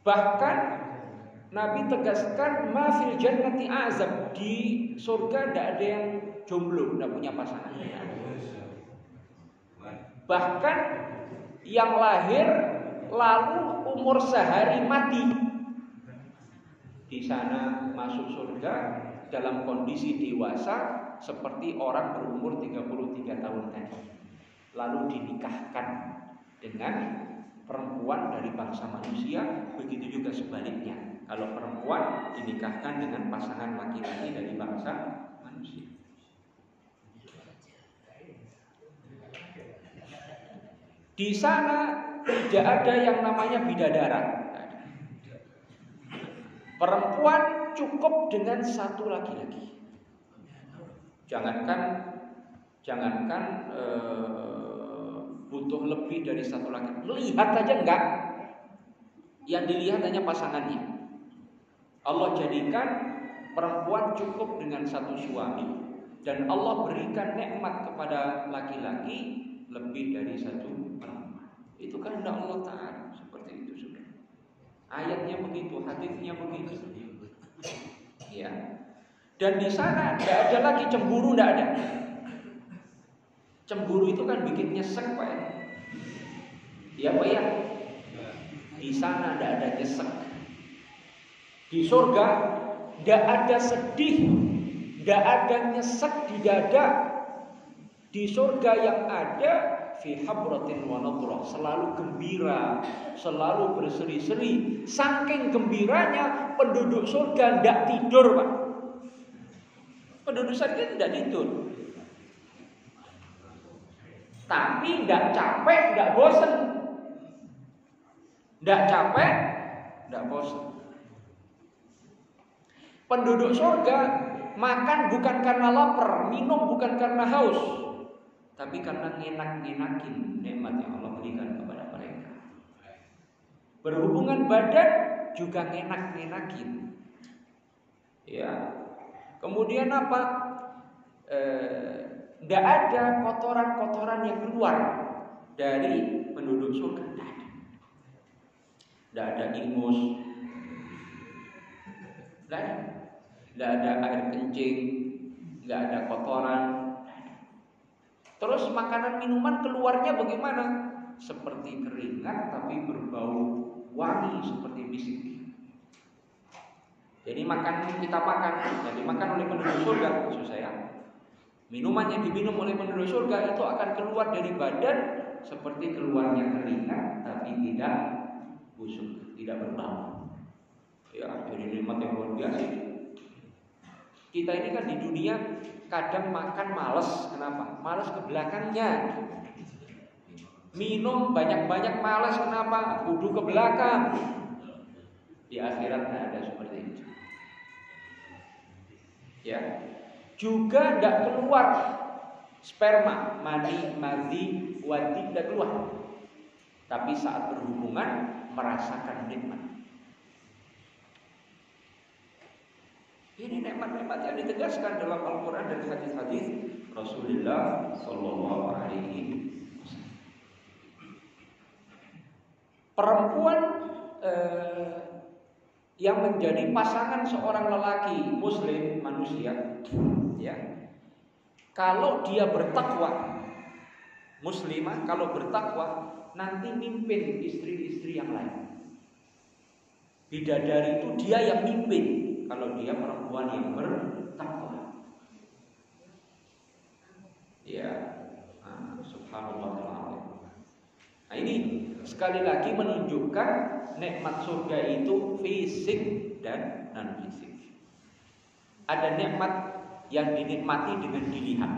Bahkan Nabi tegaskan mafil jannati azab, di surga tidak ada yang jomblo, tidak punya pasangan. Bahkan yang lahir lalu umur sehari mati, di sana masuk surga dalam kondisi dewasa seperti orang berumur 33 tahun tadi. Lalu dinikahkan dengan perempuan dari bangsa manusia, begitu juga sebaliknya. Kalau perempuan dinikahkan dengan pasangan laki-laki dari bangsa manusia. Di sana tidak ada yang namanya bidadara. Perempuan cukup dengan 1 laki-laki. Jangankan butuh lebih dari 1 laki-laki. Lihat aja enggak. Yang dilihat hanya pasangannya. Allah jadikan perempuan cukup dengan 1 suami, dan Allah berikan nikmat kepada laki-laki lebih dari 1 perempuan. Itu kan kehendak Allah Ta'ala, seperti itu sudah. Ayatnya begitu, hadisnya begitu. Ya. Dan di sana tidak ada lagi cemburu, tidak ada. Cemburu itu kan bikin nyesek, Pak. Ya, Pak ya. Di sana tidak ada nyesek. Di surga tidak ada sedih, Tidak ada nyesek di dada. Di surga yang ada fi habratin wa nadrah, selalu gembira, selalu berseri-seri. Saking gembiranya penduduk surga tidak tidur, Pak. Penduduk surga tidak tidur. Tapi tidak capek, tidak bosan. Tidak capek, tidak bosan. Penduduk surga makan bukan karena lapar, minum bukan karena haus, tapi karena ngenak-ngenakin nikmat yang Allah berikan kepada mereka. Berhubungan badan juga ngenak-ngenakin. Ya. Kemudian apa? Tidak ada kotoran-kotoran yang keluar dari penduduk surga. Tidak ada ingus, tidak ada air kencing, tidak ada kotoran. Terus makanan minuman keluarnya bagaimana? Seperti keringat tapi berbau wangi seperti misik. Jadi kita makan yang dimakan oleh penduduk surga, maksud saya, minuman yang diminum oleh penduduk surga itu akan keluar dari badan seperti keluarnya keringat tapi tidak busuk, tidak berbau. Ya, jadi nikmat yang luar biasa. Kita ini kan di dunia kadang makan males. Kenapa? Males ke belakangnya. Minum banyak-banyak males. Kenapa? Wudu ke belakang. Di akhirat tidak ada seperti itu. Ya, juga tidak keluar sperma, mani, madhi, wadi tidak keluar. Tapi saat berhubungan merasakan nikmat. Ini nikmat-nikmat yang ditegaskan dalam Al-Quran dan hadis-hadis Rasulullah Sallallahu Alaihi Wasallam. Perempuan yang menjadi pasangan seorang lelaki Muslim manusia, ya, kalau dia bertakwa, Muslimah kalau bertakwa nanti mimpin istri-istri yang lain. Bidadari itu dia yang mimpin. Kalau dia perempuan yang bertakwa, ya, subhanallah. Nah ini sekali lagi menunjukkan nikmat surga itu fisik dan non fisik. Ada nikmat yang dinikmati dengan dilihat,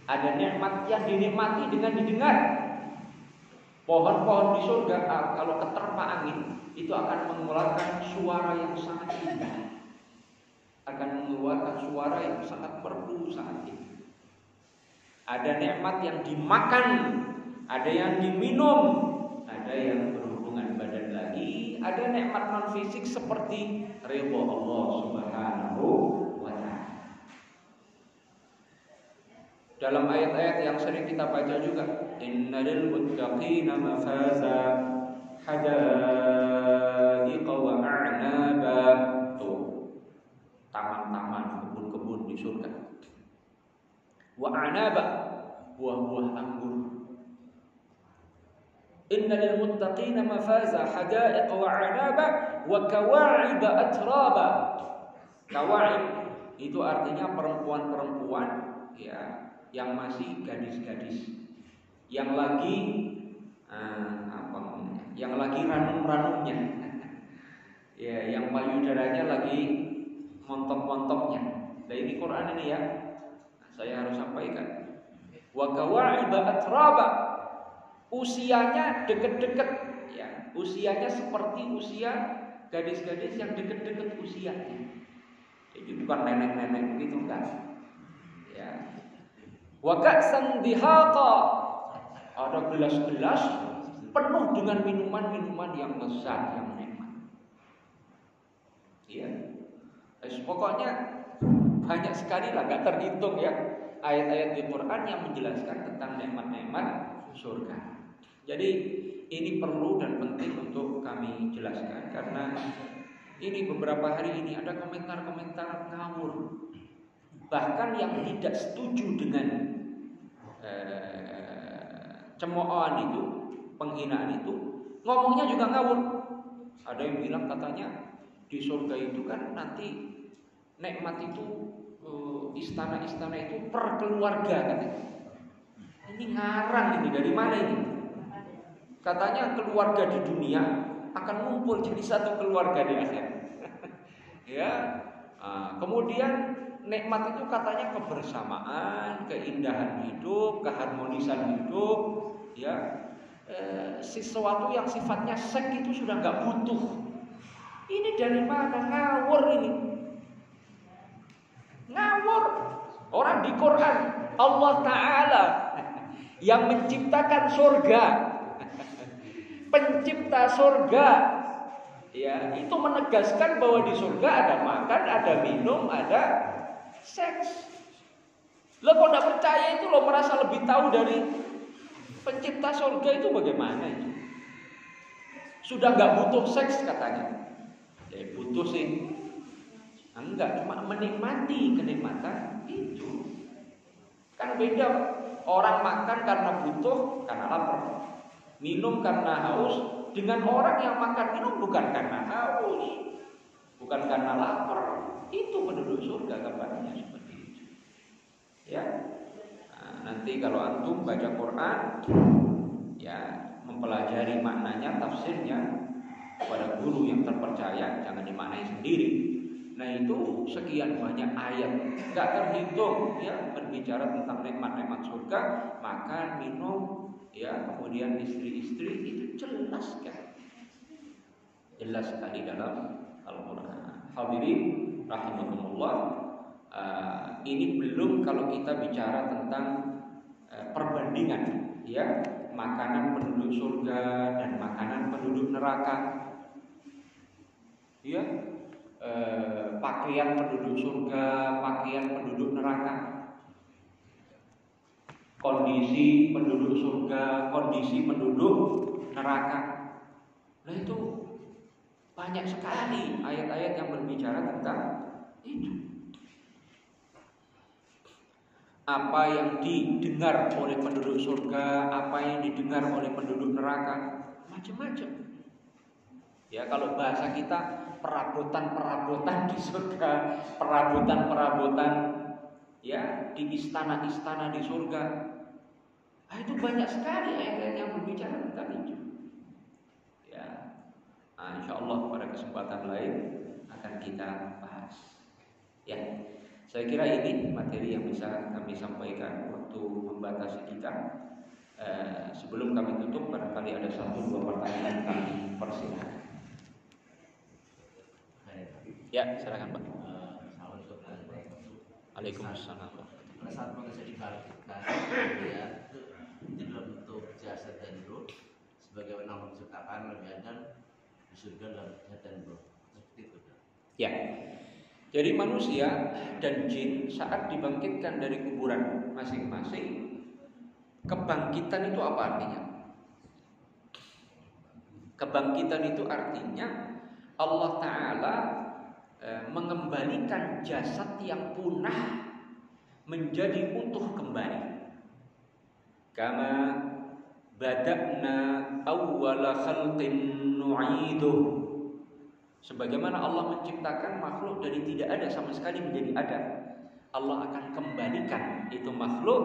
ada nikmat yang dinikmati dengan didengar. Pohon-pohon di surga kalau keterpa angin itu akan mengeluarkan suara yang sangat indah, akan mengeluarkan suara yang sangat merdu, sangat indah. Ada nikmat yang dimakan, ada yang diminum, ada yang berhubungan badan lagi, ada nikmat non fisik seperti ridha Allah Subhanahu wa ta'ala. Dalam ayat-ayat yang sering kita baca juga, innal muttaqina mafaza hadaiqa wa a'naba. Tuh, taman-taman, kebun-kebun di surga. Wa a'naba, buah-buah anggur. Innal muttaqina mafaza hadaiqa wa a'naba wa kawa'iba atraba. Kawa'ib itu artinya perempuan-perempuan, ya, yang masih gadis-gadis, yang lagi yang lagi ranum-ranumnya, ya, yang payudaranya lagi montok-montoknya. Nah ini Quran ini ya, saya harus sampaikan. Wa kawa'iba atraba, usianya deket-deket, ya, usianya seperti usia gadis-gadis yang deket-deket usianya. Jadi bukan nenek-nenek begitu kan? Ya. Wa ka'san dihaqa, ada gelas-gelas penuh dengan minuman-minuman yang lezat, yang nikmat. Ya. Pokoknya banyak sekali lah, gak terhitung ya ayat-ayat di Quran yang menjelaskan tentang nikmat-nikmat surga. Jadi ini perlu dan penting untuk kami jelaskan, karena ini beberapa hari ini ada komentar-komentar ngawur. Bahkan yang tidak setuju dengan cemoohan itu, penghinaan itu, ngomongnya juga ngawur. Ada yang bilang katanya di surga itu kan nanti nikmat itu istana-istana itu per keluarga katanya. Ini ngarang ini, dari mana ini? Katanya keluarga di dunia akan ngumpul jadi satu keluarga di akhirat. Ya. Kemudian nikmat itu katanya kebersamaan, keindahan hidup, keharmonisan hidup, ya. Sesuatu yang sifatnya seks itu sudah nggak butuh. Ini dari mana? Ngawur ini. Ngawur. Orang di Quran Allah Ta'ala yang menciptakan surga, pencipta surga, ya, itu menegaskan bahwa di surga ada makan, ada minum, ada seks. Lo kok tidak percaya itu, lo merasa lebih tahu dari pencipta surga itu bagaimana itu? Sudah nggak butuh seks katanya. Ya butuh sih. Enggak, cuma menikmati kenikmatan itu. Kan beda. Orang makan karena butuh, karena lapar. Minum karena haus. Dengan orang yang makan minum bukan karena haus, bukan karena lapar. Itu penduduk surga gambarnya seperti itu. Ya. Nanti kalau antum baca Quran, ya mempelajari maknanya, tafsirnya kepada guru yang terpercaya, jangan dimaknai sendiri. Nah itu sekian banyak ayat, nggak terhitung, ya, berbicara tentang nikmat-nikmat surga, makan, minum, ya, kemudian istri-istri, itu jelas kan, jelas sekali dalam Al-Quran. Hadirin rahimahumullah, ini belum kalau kita bicara tentang perbandingan, ya, makanan penduduk surga dan makanan penduduk neraka, ya. Pakaian penduduk surga, pakaian penduduk neraka, kondisi penduduk surga, kondisi penduduk neraka. Nah itu banyak sekali ayat-ayat yang berbicara tentang itu. Apa yang didengar oleh penduduk surga, apa yang didengar oleh penduduk neraka, macam-macam. Ya kalau bahasa kita, perabotan-perabotan di surga, perabotan-perabotan, ya, di istana-istana di surga. Nah, itu banyak sekali ayat-ayat yang berbicara tentang itu. Ya, insya Allah pada kesempatan lain akan kita bahas. Ya, saya kira ini materi yang bisa kami sampaikan. Waktu membatasi kita. Sebelum kami tutup, barangkali ada 1-2 pertanyaan kami persilahkan. Ya, silakan Pak. Waalaikumsalam. Pada saat manusia dibangkitkan, ya, itu dalam bentuk jasad dan ruh, sebagaimana Allah menciptakan Nabi Adam di surga dalam jasad dan ruh. Seperti itu. Ya. Jadi manusia dan jin saat dibangkitkan dari kuburan masing-masing, kebangkitan itu apa artinya? Kebangkitan itu artinya Allah Ta'ala mengembalikan jasad yang punah menjadi utuh kembali. Kama bada'na awwala khalqin nu'iduh. Sebagaimana Allah menciptakan makhluk dari tidak ada sama sekali menjadi ada, Allah akan kembalikan itu makhluk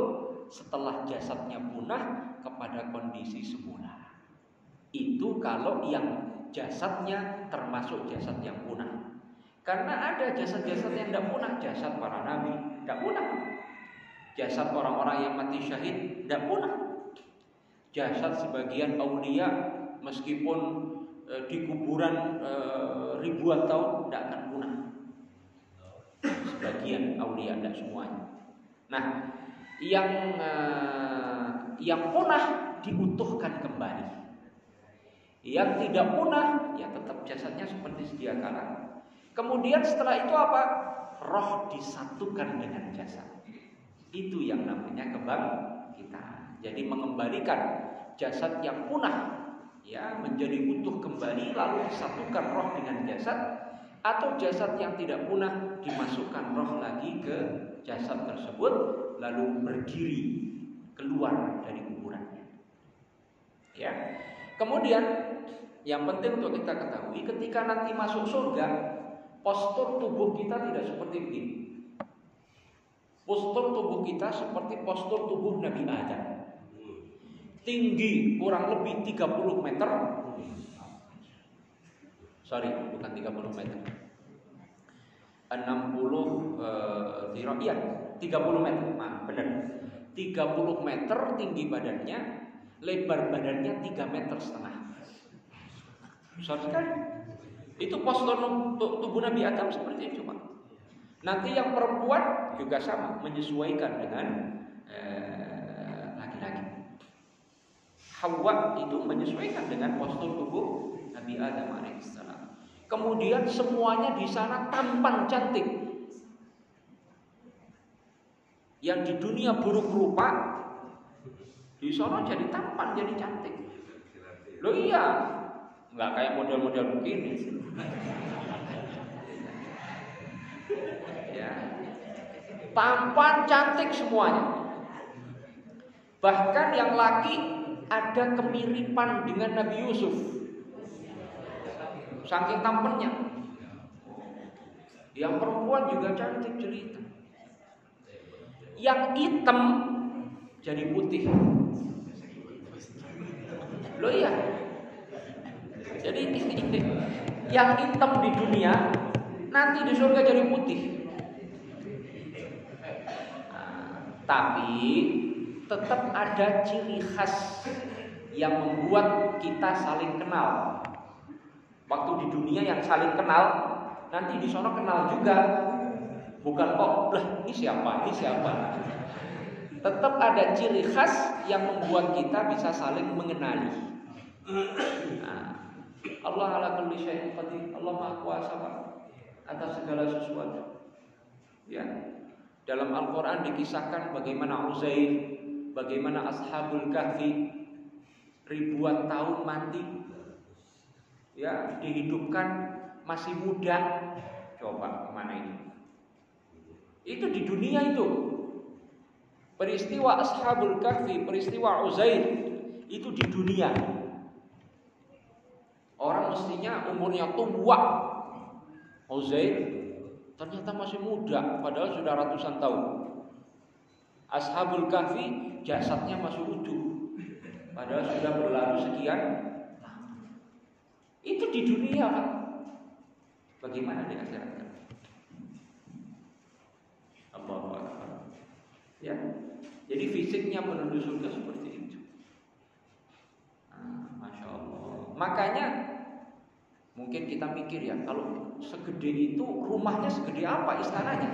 setelah jasadnya punah kepada kondisi semula. Itu kalau yang jasadnya termasuk jasad yang punah. Karena ada jasad-jasad yang tidak punah, jasad para nabi tidak punah, jasad orang-orang yang mati syahid tidak punah, jasad sebagian aulia meskipun di kuburan ribuan tahun tidak akan punah. Sebagian aulia, tidak semuanya. Nah, yang punah diutuhkan kembali. Yang tidak punah, ya tetap jasadnya seperti sedia kala. Kemudian setelah itu apa? Roh disatukan dengan jasad. Itu yang namanya kebangkitan. Jadi mengembalikan jasad yang punah, ya, menjadi utuh kembali, lalu disatukan roh dengan jasad, atau jasad yang tidak punah dimasukkan roh lagi ke jasad tersebut, lalu berdiri keluar dari kuburannya. Ya. Kemudian yang penting untuk kita ketahui, ketika nanti masuk surga, postur tubuh kita tidak seperti begini. Postur tubuh kita seperti postur tubuh Nabi Adam. Tinggi kurang lebih 30 meter. Sorry, bukan 30 meter. 60 iya, 30 meter. Nah, benar. 30 meter tinggi badannya, lebar badannya 3,5 meter. Besar sekali. Itu postur tubuh Nabi Adam seperti itu, Pak. Nanti yang perempuan juga sama, menyesuaikan dengan laki-laki. Hawa itu menyesuaikan dengan postur tubuh Nabi Adam alaihissalam. Kemudian semuanya di sana tampan cantik. Yang di dunia buruk rupa, di sana jadi tampan, jadi cantik. Loh iya, nggak kayak model-model begini. Ya, tampan cantik semuanya. Bahkan yang laki ada kemiripan dengan Nabi Yusuf, saking tampannya. Yang perempuan juga cantik jelita. Yang hitam jadi putih. Loh iya. Jadi yang hitam di dunia nanti di surga jadi putih. Tapi tetap ada ciri khas yang membuat kita saling kenal. Waktu di dunia yang saling kenal, nanti di sana kenal juga. Bukan kok, lah ini siapa, ini siapa. Tetap ada ciri khas yang membuat kita bisa saling mengenali. Nah, Allah ala kulli syai'in qadir. Allah Maha Kuasa, Pak, atas segala sesuatu. Ya. Dalam Al-Qur'an dikisahkan bagaimana Uzair, bagaimana Ashabul Kahfi ribuan tahun mati. Ya, dihidupkan masih muda. Coba kemana ini? Itu di dunia itu. Peristiwa Ashabul Kahfi, peristiwa Uzair itu di dunia. Orang mestinya umurnya tua. Uzair ternyata masih muda, padahal sudah ratusan tahun. Ashabul Kahfi jasadnya masih utuh, padahal sudah berlalu sekian. Itu di dunia, Pak. Bagaimana di akhirat? Allahu Akbar. Ya. Jadi fisiknya penduduk surga seperti itu. Masya Allah. Makanya mungkin kita mikir ya, kalau segede itu rumahnya segede apa istananya?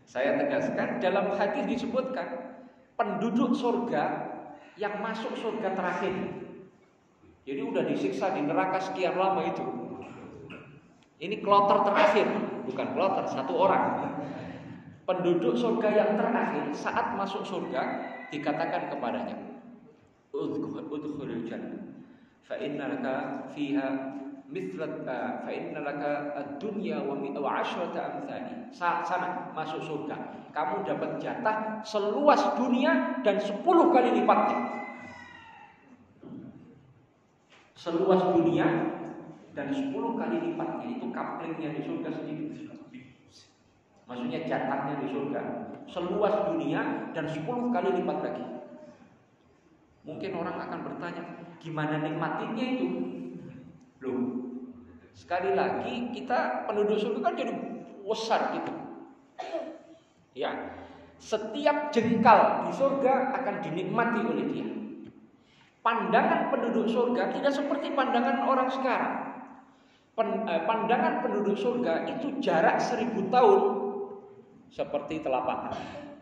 Saya tegaskan, dalam hadis disebutkan penduduk surga yang masuk surga terakhir. Jadi udah disiksa di neraka sekian lama itu. Ini kloter terakhir, bukan kloter, satu orang. Penduduk surga yang terakhir saat masuk surga dikatakan kepadanya, udkhulul jannah fa innaka fiha mithlat fa innaka ad-dunya wa 'ashrata amthali. Sana masuk surga. Kamu dapat jatah seluas dunia dan 10 kali lipatnya. Seluas dunia dan 10 kali lipatnya. Itu kaplingnya di surga sedikit. Maksudnya jatahnya di surga seluas dunia dan 10 kali lipat lagi. Mungkin orang akan bertanya, gimana nikmatinya itu? Loh, sekali lagi kita penduduk surga kan jadi besar gitu. Ya, setiap jengkal di surga akan dinikmati oleh dia. Pandangan penduduk surga tidak seperti pandangan orang sekarang. Pandangan penduduk surga itu jarak 1000 tahun seperti telapak tangan.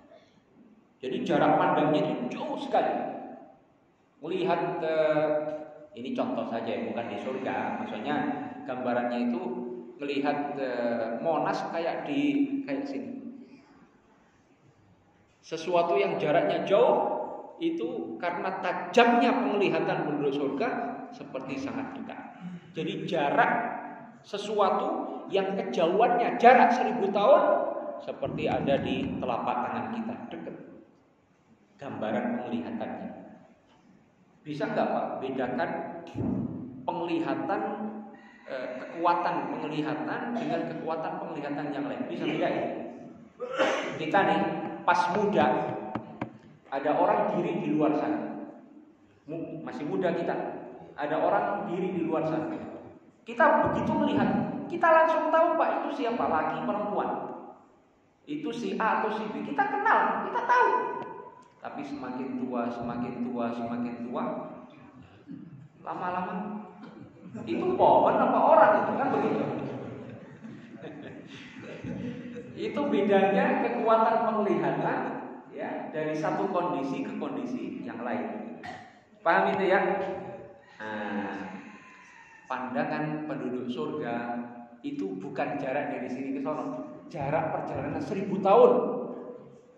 Jadi jarak pandangnya itu jauh sekali. Melihat ini contoh saja, bukan di surga. Maksudnya gambarannya itu melihat Monas kayak sini. Sesuatu yang jaraknya jauh itu karena tajamnya penglihatan penduduk surga seperti sangat dekat. Jadi jarak sesuatu yang kejauhannya jarak 1000 tahun seperti ada di telapak tangan kita, dekat. Gambaran penglihatannya. Bisa nggak Pak bedakan penglihatan kekuatan penglihatan dengan kekuatan penglihatan yang lain. Bisa bedain. Kita nih pas muda, ada orang diri di luar sana. Masih muda kita, ada orang diri di luar sana. Kita begitu melihat, kita langsung tahu Pak itu siapa, laki perempuan. Itu si A atau si B, kita kenal, kita tahu. Tapi semakin tua, lama-lama itu pohon apa orang itu kan begitu. Itu bedanya kekuatan penglihatan ya dari satu kondisi ke kondisi yang lain. Paham itu ya? Nah, pandangan penduduk surga itu bukan jarak dari sini ke sana, jarak perjalanan 1000 tahun.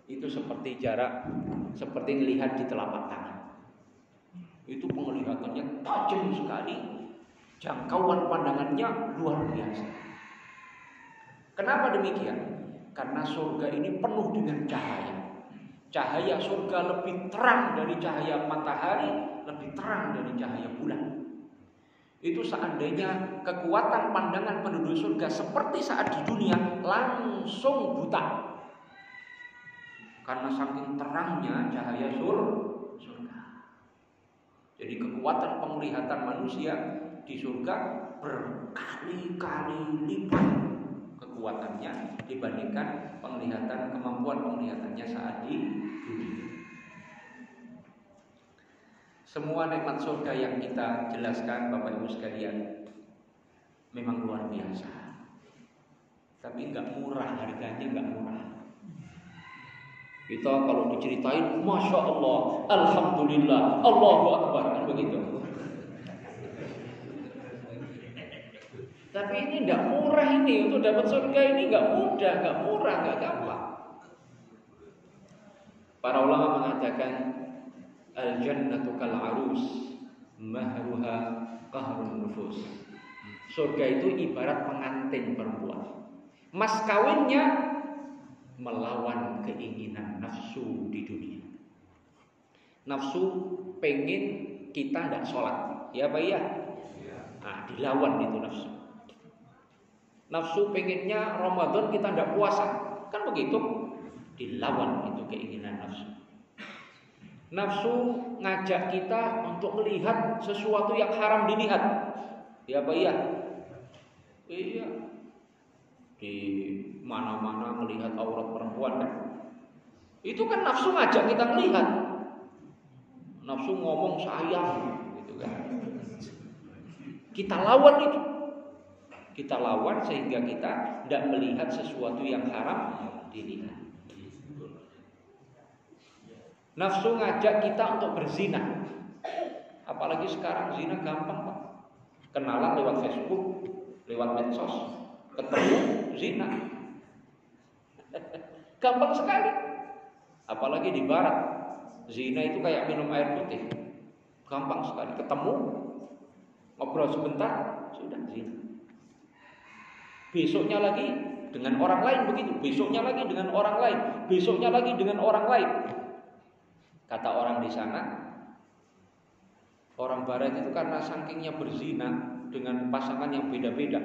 Itu seperti melihat di telapak tangan. Itu penglihatannya tajam sekali, jangkauan pandangannya luar biasa. Kenapa demikian? Karena surga ini penuh dengan cahaya. Cahaya surga lebih terang dari cahaya matahari, lebih terang dari cahaya bulan. Itu seandainya kekuatan pandangan penduduk surga seperti saat di dunia, langsung buta. Karena saking terangnya cahaya surga. Jadi kekuatan penglihatan manusia di surga berkali-kali lipat kekuatannya dibandingkan kemampuan penglihatannya saat di dunia. Semua nikmat surga yang kita jelaskan Bapak Ibu sekalian memang luar biasa. Tapi nggak murah, harganya nggak murah. Kita kalau diceritain, Masya Allah, Alhamdulillah, Allahu Akbar, kan begitu. Tapi ini tidak murah ini, untuk dapat surga ini nggak mudah, nggak murah, nggak gampang. Para ulama mengatakan, al-jannatu kal arus, mahruha qahrun nufus. Surga itu ibarat pengantin perempuan. Mas kawinnya melawan keinginan nafsu di dunia. Nafsu pengen kita tidak sholat, ya Pak ya? Nah, dilawan itu nafsu. Nafsu pengennya Ramadan kita tidak puasa, kan begitu? Dilawan itu keinginan nafsu. Nafsu ngajak kita untuk melihat sesuatu yang haram dilihat, ya Pak ya? Iya. Di mana-mana melihat aurat perempuan kan? Itu kan nafsu ngajak kita melihat. Nafsu ngomong sayang gitu kan. Kita lawan itu. Kita lawan sehingga kita tidak melihat sesuatu yang haram dilihat. Nafsu ngajak kita untuk berzina. Apalagi sekarang zina gampang Pak. Kenalan lewat Facebook, lewat medsos, ketemu zina. Gampang sekali. Apalagi di barat, zina itu kayak minum air putih. Gampang sekali, ketemu, ngobrol sebentar, sudah zina. Besoknya lagi dengan orang lain begitu, besoknya lagi dengan orang lain, besoknya lagi dengan orang lain. Kata orang di sana, orang barat itu karena sakingnya berzina dengan pasangan yang beda-beda.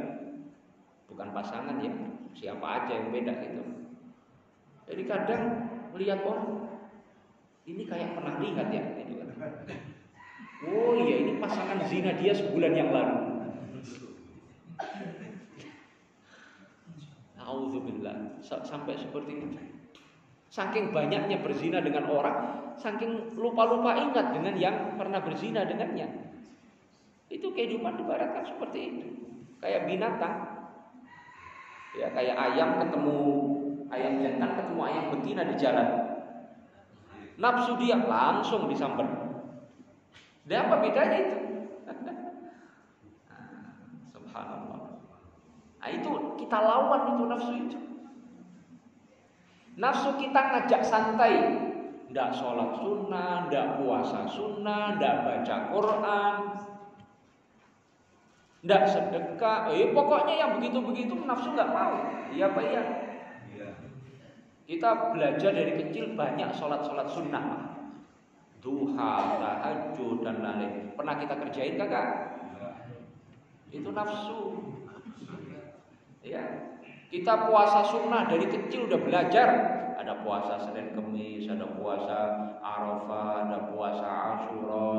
Bukan pasangan ya, siapa aja yang beda gitu. Jadi kadang melihat orang, ini kayak pernah lihat ya gitu kan. Oh iya, ini pasangan zina dia sebulan yang lalu. Auzubillah, sampai seperti itu. Saking banyaknya berzina dengan orang, saking lupa-lupa ingat dengan yang pernah berzina dengannya. Itu kehidupan di barat kan seperti itu. Kayak binatang. Ya, kayak ayam jantan ketemu ayam betina di jalan. Nafsu dia langsung disamber. Dan apa bedanya itu? Subhanallah. Nah, itu kita lawan itu nafsu itu. Nafsu kita ngajak santai, ndak sholat sunnah, ndak puasa sunnah, ndak baca Quran, ndak sedekah. Pokoknya yang begitu-begitu nafsu nggak mau. Iya Pak ya. Kita belajar dari kecil banyak sholat sunnah, duha, tahajud dan lain-lain. Pernah kita kerjain kagak? Itu nafsu. Ya. Kita puasa sunnah dari kecil udah belajar. Ada puasa Senin Kemis, ada puasa Arafah, ada puasa Asyura,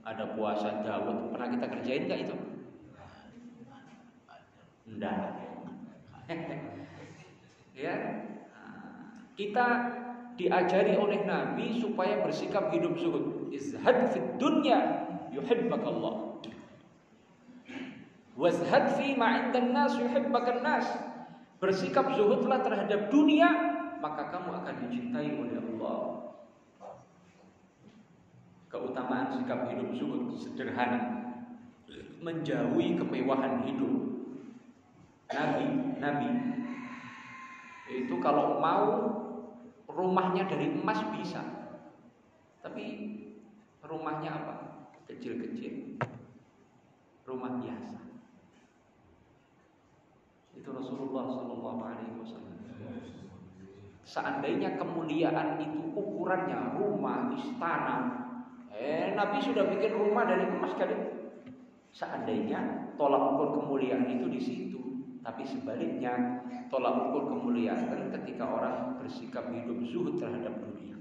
ada puasa Daud. Pernah kita kerjain nggak itu? Enggak. Ya. Kita diajari oleh Nabi supaya bersikap hidup zuhud. Izhad fid dunya yuhibbakallah. Wazhad fi ma 'indan nas yuhibbakan nas. Bersikap zuhudlah terhadap dunia, maka kamu akan dicintai oleh Allah. Keutamaan sikap hidup zuhud sederhana. Menjauhi kemewahan hidup. Nabi itu kalau mau rumahnya dari emas bisa. Tapi rumahnya apa? Kecil-kecil. Rumah biasa. Itu Rasulullah SAW. Seandainya kemuliaan itu ukurannya rumah, istana, Nabi sudah bikin rumah dari emas kali. Seandainya tolak ukur kemuliaan itu di situ. Tapi sebaliknya tolak ukur kemuliaan ketika orang bersikap hidup zuhud terhadap dunia.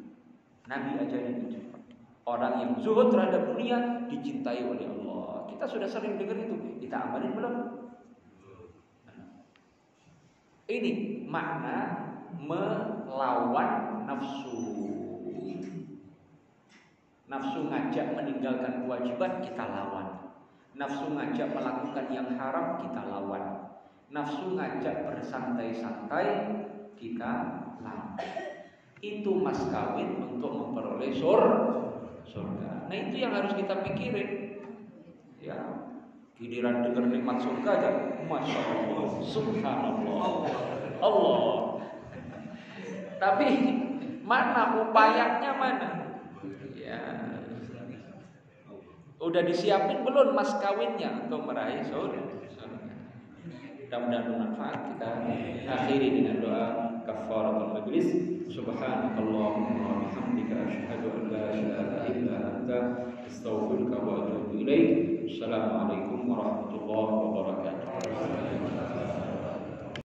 Nabi ajarin itu. Orang yang zuhud terhadap dunia dicintai oleh Allah. Kita sudah sering dengar itu. Kita amalin belum? Ini makna melawan nafsu. Nafsu ngajak meninggalkan kewajiban, kita lawan. Nafsu ngajak melakukan yang haram, kita lawan. Nafsu ngajak bersantai-santai, kita lawan. Itu mas kawin untuk memperoleh surga. Nah itu yang harus kita pikirin. Ya, giliran dengar nikmat surga aja, masya Allah, subhanallah, Allah. Tapi mana upayanya mana? Ya, udah disiapin belum mas kawinnya untuk meraih surga? Mudah-mudahan bermanfaat. Kita akhiri dengan doa kafaratul majlis. Subhanakallahumma wa bihamdika asyhadu an la ilaha illa anta astaghfiruka wa atubu ilaik. Assalamualaikum warahmatullahi wabarakatuh.